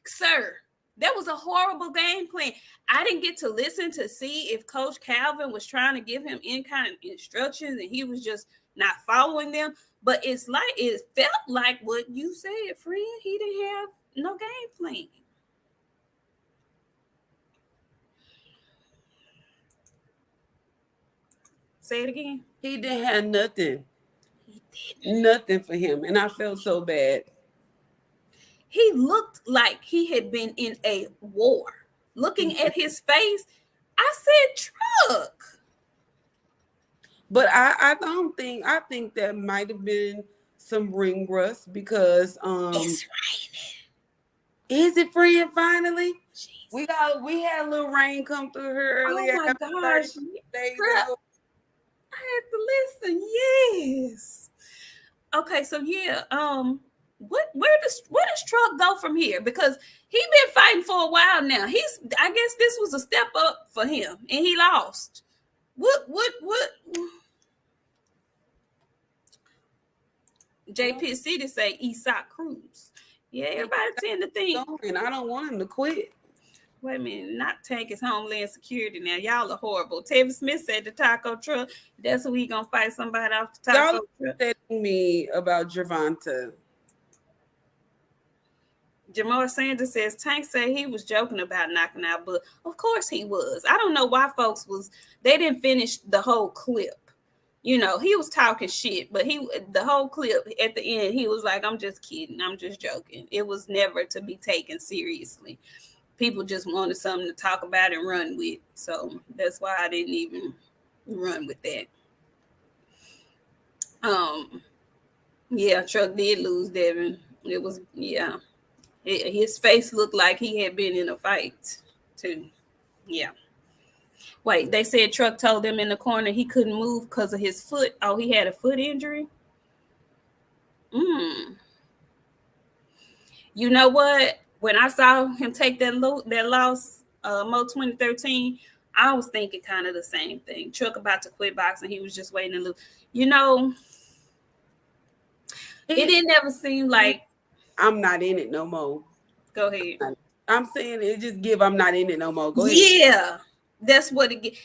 Sir, that was a horrible game plan. I didn't get to listen to see if Coach Calvin was trying to give him any kind of instructions and he was just not following them. But it felt like what you said, friend. He didn't have no game plan. Say it again. He didn't have nothing. He didn't. Nothing for him. And I felt so bad. He looked like he had been in a war. Looking at his face, I said, Truck. But I think that might have been some ring rust because It's raining. Is it friend finally? Jesus. We had a little rain come through here earlier. Oh my gosh. I had to listen. Yes. Okay, so yeah. Where does Truck go from here? Because he's been fighting for a while now. I guess this was a step up for him, and he lost. What? JP City say Usyk Cruz. Yeah, everybody tend to think. I don't want him to quit. Wait a minute, not Tank is Homeland Security now. Y'all are horrible. Tevin Smith said the taco truck. That's who he gonna fight somebody off the taco Y'all truck. telling me about Gervonta. Jamar Sanders says Tank said he was joking about knocking out, but of course he was. I don't know why folks was they didn't finish the whole clip. You know, he was talking shit, but the whole clip at the end, he was like, I'm just kidding, I'm just joking. It was never to be taken seriously. People just wanted something to talk about and run with. So that's why I didn't even run with that. Yeah, Truck did lose Devin. It was his face looked like he had been in a fight too. Yeah. Wait, they said Truck told him in the corner he couldn't move because of his foot. Oh, he had a foot injury. You know what? When I saw him take that loss, Mo 2013, I was thinking kind of the same thing. Truck about to quit boxing. He was just waiting to lose. You know, it didn't ever seem like I'm not in it no more. Go ahead. I'm saying it just give I'm not in it no more. Go ahead. Yeah, that's what it get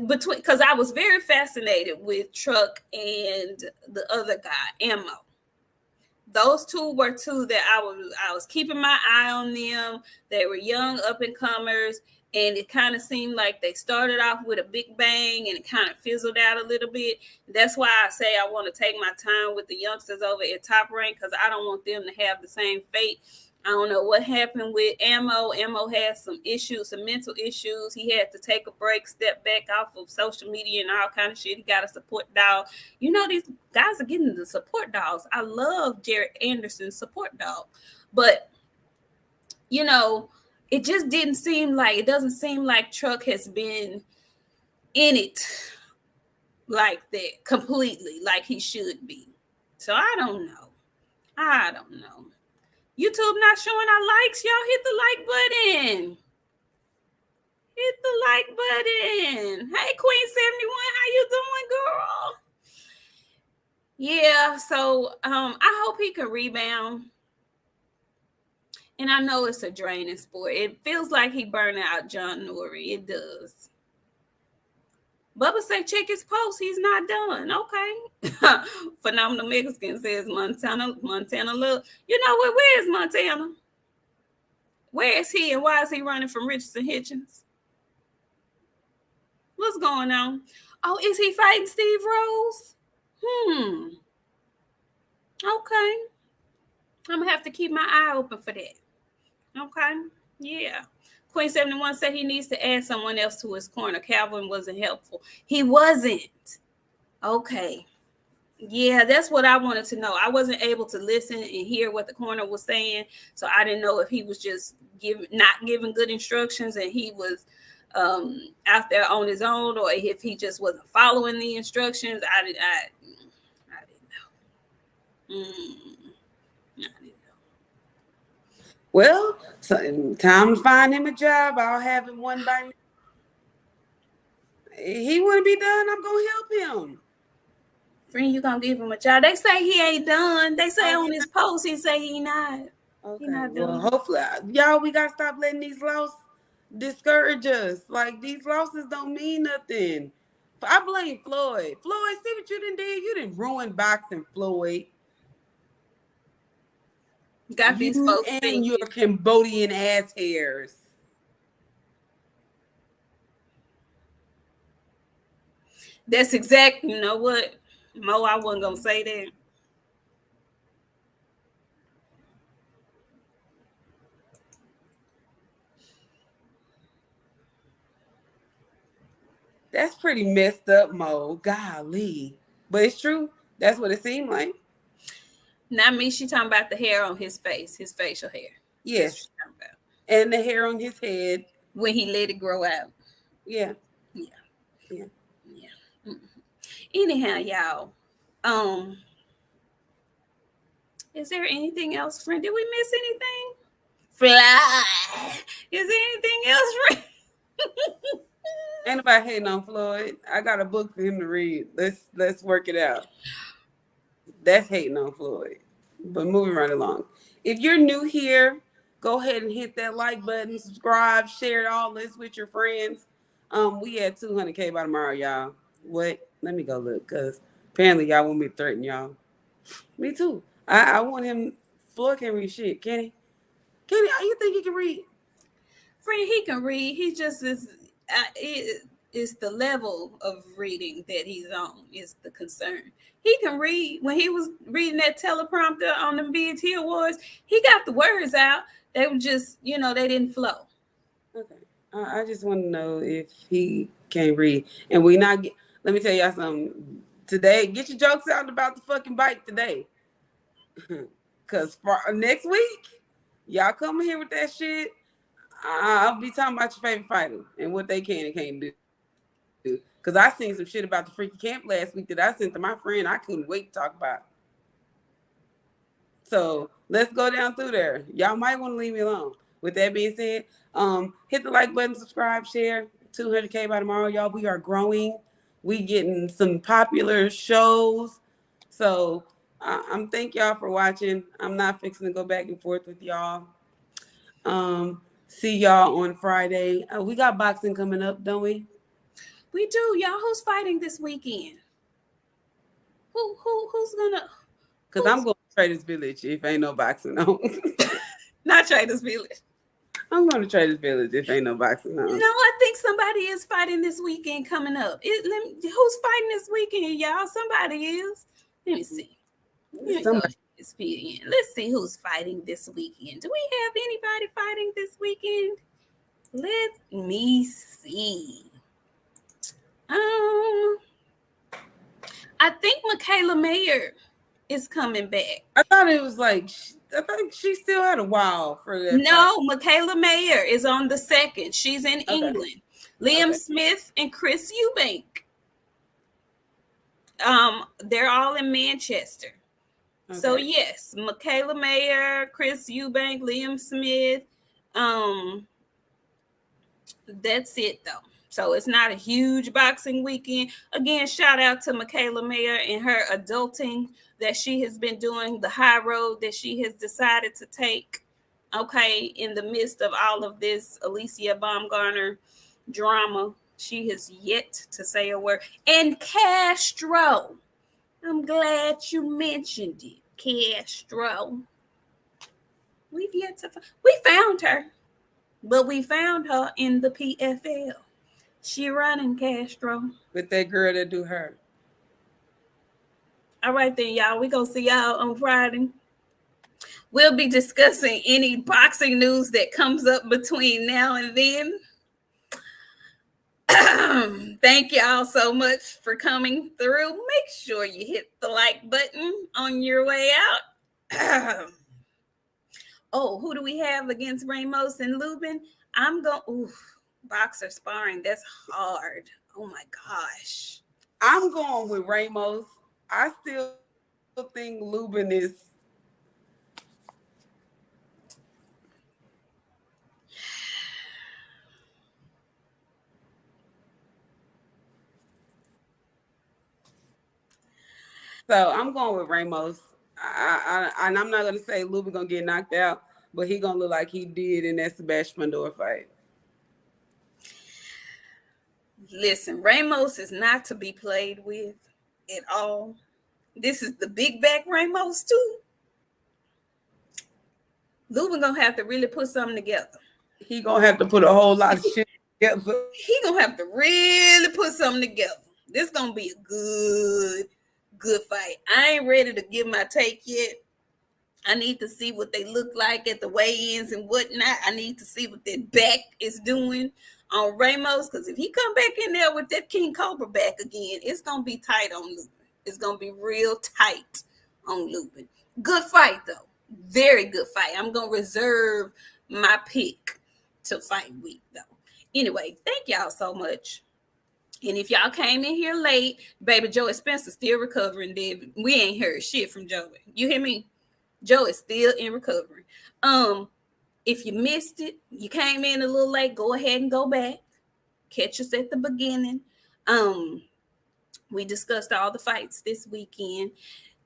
between, because I was very fascinated with Truck and the other guy, Ammo. Those two were two that I was keeping my eye on them. They were young up and comers, and it kind of seemed like they started off with a big bang and it kind of fizzled out a little bit. That's why I say I want to take my time with the youngsters over at Top Rank, because I don't want them to have the same fate. I don't know what happened with Ammo. Ammo had some issues, some mental issues. He had to take a break, step back off of social media and all kind of shit. He got a support dog. You know, these guys are getting the support dogs. I love Jared Anderson's support dog. But, you know, it just it doesn't seem like Truck has been in it like that completely, like he should be. So I don't know. YouTube not showing our likes. Y'all hit the like button. Hit the like button. Hey, Queen 71, how you doing, girl? Yeah, so I hope he can rebound. And I know it's a draining sport. It feels like he burned out John Norrie. It does. Bubba say check his post. He's not done. Okay. Phenomenal Mexican says Montana look. You know what? Where is Montana? Where is he and why is he running from Richardson Hitchens? What's going on? Oh, is he fighting Steve Rose? Okay. I'm going to have to keep my eye open for that. Okay. Yeah. Queen 71 said he needs to add someone else to his corner. Calvin wasn't helpful. He wasn't. Okay. Yeah, that's what I wanted to know. I wasn't able to listen and hear what the corner was saying, so I didn't know if he was just not giving good instructions and he was out there on his own, or if he just wasn't following the instructions. I didn't know. I didn't know. Well, so time to find him a job. I'll have him one by now. He wouldn't be done. I'm gonna help him. Friend, you gonna give him a job? They say he ain't done. They say on his post he say he not. Okay. He not done. Well, hopefully, y'all, we gotta stop letting these losses discourage us. Like, these losses don't mean nothing. I blame Floyd. Floyd, see what you done did? You didn't ruin boxing, Floyd. Got these folks and thinking. your Cambodian ass hairs. That's exactly, you know what, Mo, I wasn't gonna say that. That's pretty messed up, Mo. Golly. But it's true. That's what it seemed like. Not me. She talking about the hair on his face, his facial hair. Yes. And the hair on his head. When he let it grow out. Yeah. Yeah. Yeah. Yeah. Mm-hmm. Anyhow, y'all. Is there anything else, friend? Did we miss anything? Fly. Is there anything else, friend? Ain't nobody hating on Floyd. I got a book for him to read. Let's work it out. That's hating on Floyd. But moving right along. If you're new here, Go ahead and hit that like button, subscribe, share all this with your friends. We had 200K by tomorrow, y'all. What? Let me go look, cause apparently y'all want me to threaten y'all. Me too. I want him. Floyd can read shit. Can he? Can he? You think he can read? Friend, he can read. He just is. It's the level of reading that he's on is the concern. He can read. When he was reading that teleprompter on the BET Awards, he got the words out. They were just, they didn't flow. Okay. I just want to know if he can read. And we not get. Let me tell y'all something. Today, get your jokes out about the fucking bike today. Cause for next week, y'all come here with that shit. I'll be talking about your favorite fighter and what they can and can't do. Cause I seen some shit about the freaky camp last week that I sent to my friend. I couldn't wait to talk about. So let's go down through there. Y'all might want to leave me alone. With that being said, hit the like button, subscribe, share. 200K by tomorrow, y'all. We are growing. We getting some popular shows. So I'm thank y'all for watching. I'm not fixing to go back and forth with y'all. See y'all on Friday. We got boxing coming up, don't we? We do, y'all. Who's fighting this weekend? Who's gonna? Cause I'm going to Traders Village if ain't no boxing on. Not Traders Village. I'm going to Traders Village if ain't no boxing on. No, I think somebody is fighting this weekend coming up. Who's fighting this weekend, y'all? Somebody is. Let me see. Let's see who's fighting this weekend. Do we have anybody fighting this weekend? Let me see. I think Michaela Mayer is coming back. I thought it was like, I think she still had a while for that. No, fight. Michaela Mayer is on the 2nd. She's in England. Liam Smith and Chris Eubank. They're all in Manchester. Okay. So yes, Michaela Mayer, Chris Eubank, Liam Smith. That's it though. So it's not a huge boxing weekend. Again, shout out to Michaela Mayer and her adulting that she has been doing, the high road that she has decided to take. Okay, in the midst of all of this Alicia Baumgartner drama, she has yet to say a word. And Castro, I'm glad you mentioned it, Castro. We found her, but we found her in the PFL. She running, Castro. With that girl that do her. All right then, y'all. We gonna see y'all on Friday. We'll be discussing any boxing news that comes up between now and then. Thank y'all so much for coming through. Make sure you hit the like button on your way out. Oh, who do we have against Ramos and Lubin? I'm going, boxer sparring. That's hard. Oh my gosh. I'm going with Ramos. I still think Lubin is. So I'm going with Ramos. And I'm not going to say Lubin going to get knocked out, but he going to look like he did in that Sebastian Fundora fight. Listen, Ramos is not to be played with at all. This is the big back Ramos too. Lubin going to have to really put something together. He going to have to put a whole lot of shit together. He going to have to really put something together. This going to be a good fight. I ain't ready to give my take yet. I need to see what they look like at the weigh-ins and whatnot. I need to see what their back is doing on Ramos, because if he come back in there with that King Cobra back again, it's going to be tight on Lubin. It's going to be real tight on Lubin. Good fight, though. Very good fight. I'm going to reserve my pick to fight week, though. Anyway, thank y'all so much. And if y'all came in here late, baby Joey Spence is still recovering, David. We ain't heard shit from Joey. You hear me? Joe is still in recovery. If you missed it, you came in a little late, go ahead and go back. Catch us at the beginning. We discussed all the fights this weekend.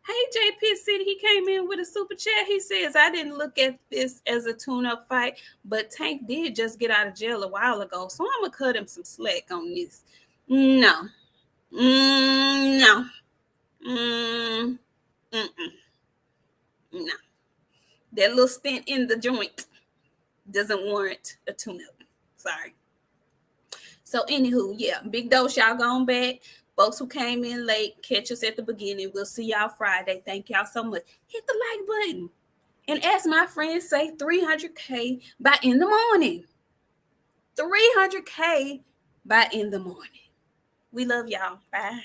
Hey, JP City, he came in with a super chat. He says, I didn't look at this as a tune-up fight, but Tank did just get out of jail a while ago, so I'm going to cut him some slack on this. No. No. No. That little stint in the joint doesn't warrant a tune-up. Sorry. So, anywho, yeah, big dose, y'all going back. Folks who came in late, catch us at the beginning. We'll see y'all Friday. Thank y'all so much. Hit the like button. And as my friends say, 300K by in the morning. 300K by in the morning. We love y'all. Bye.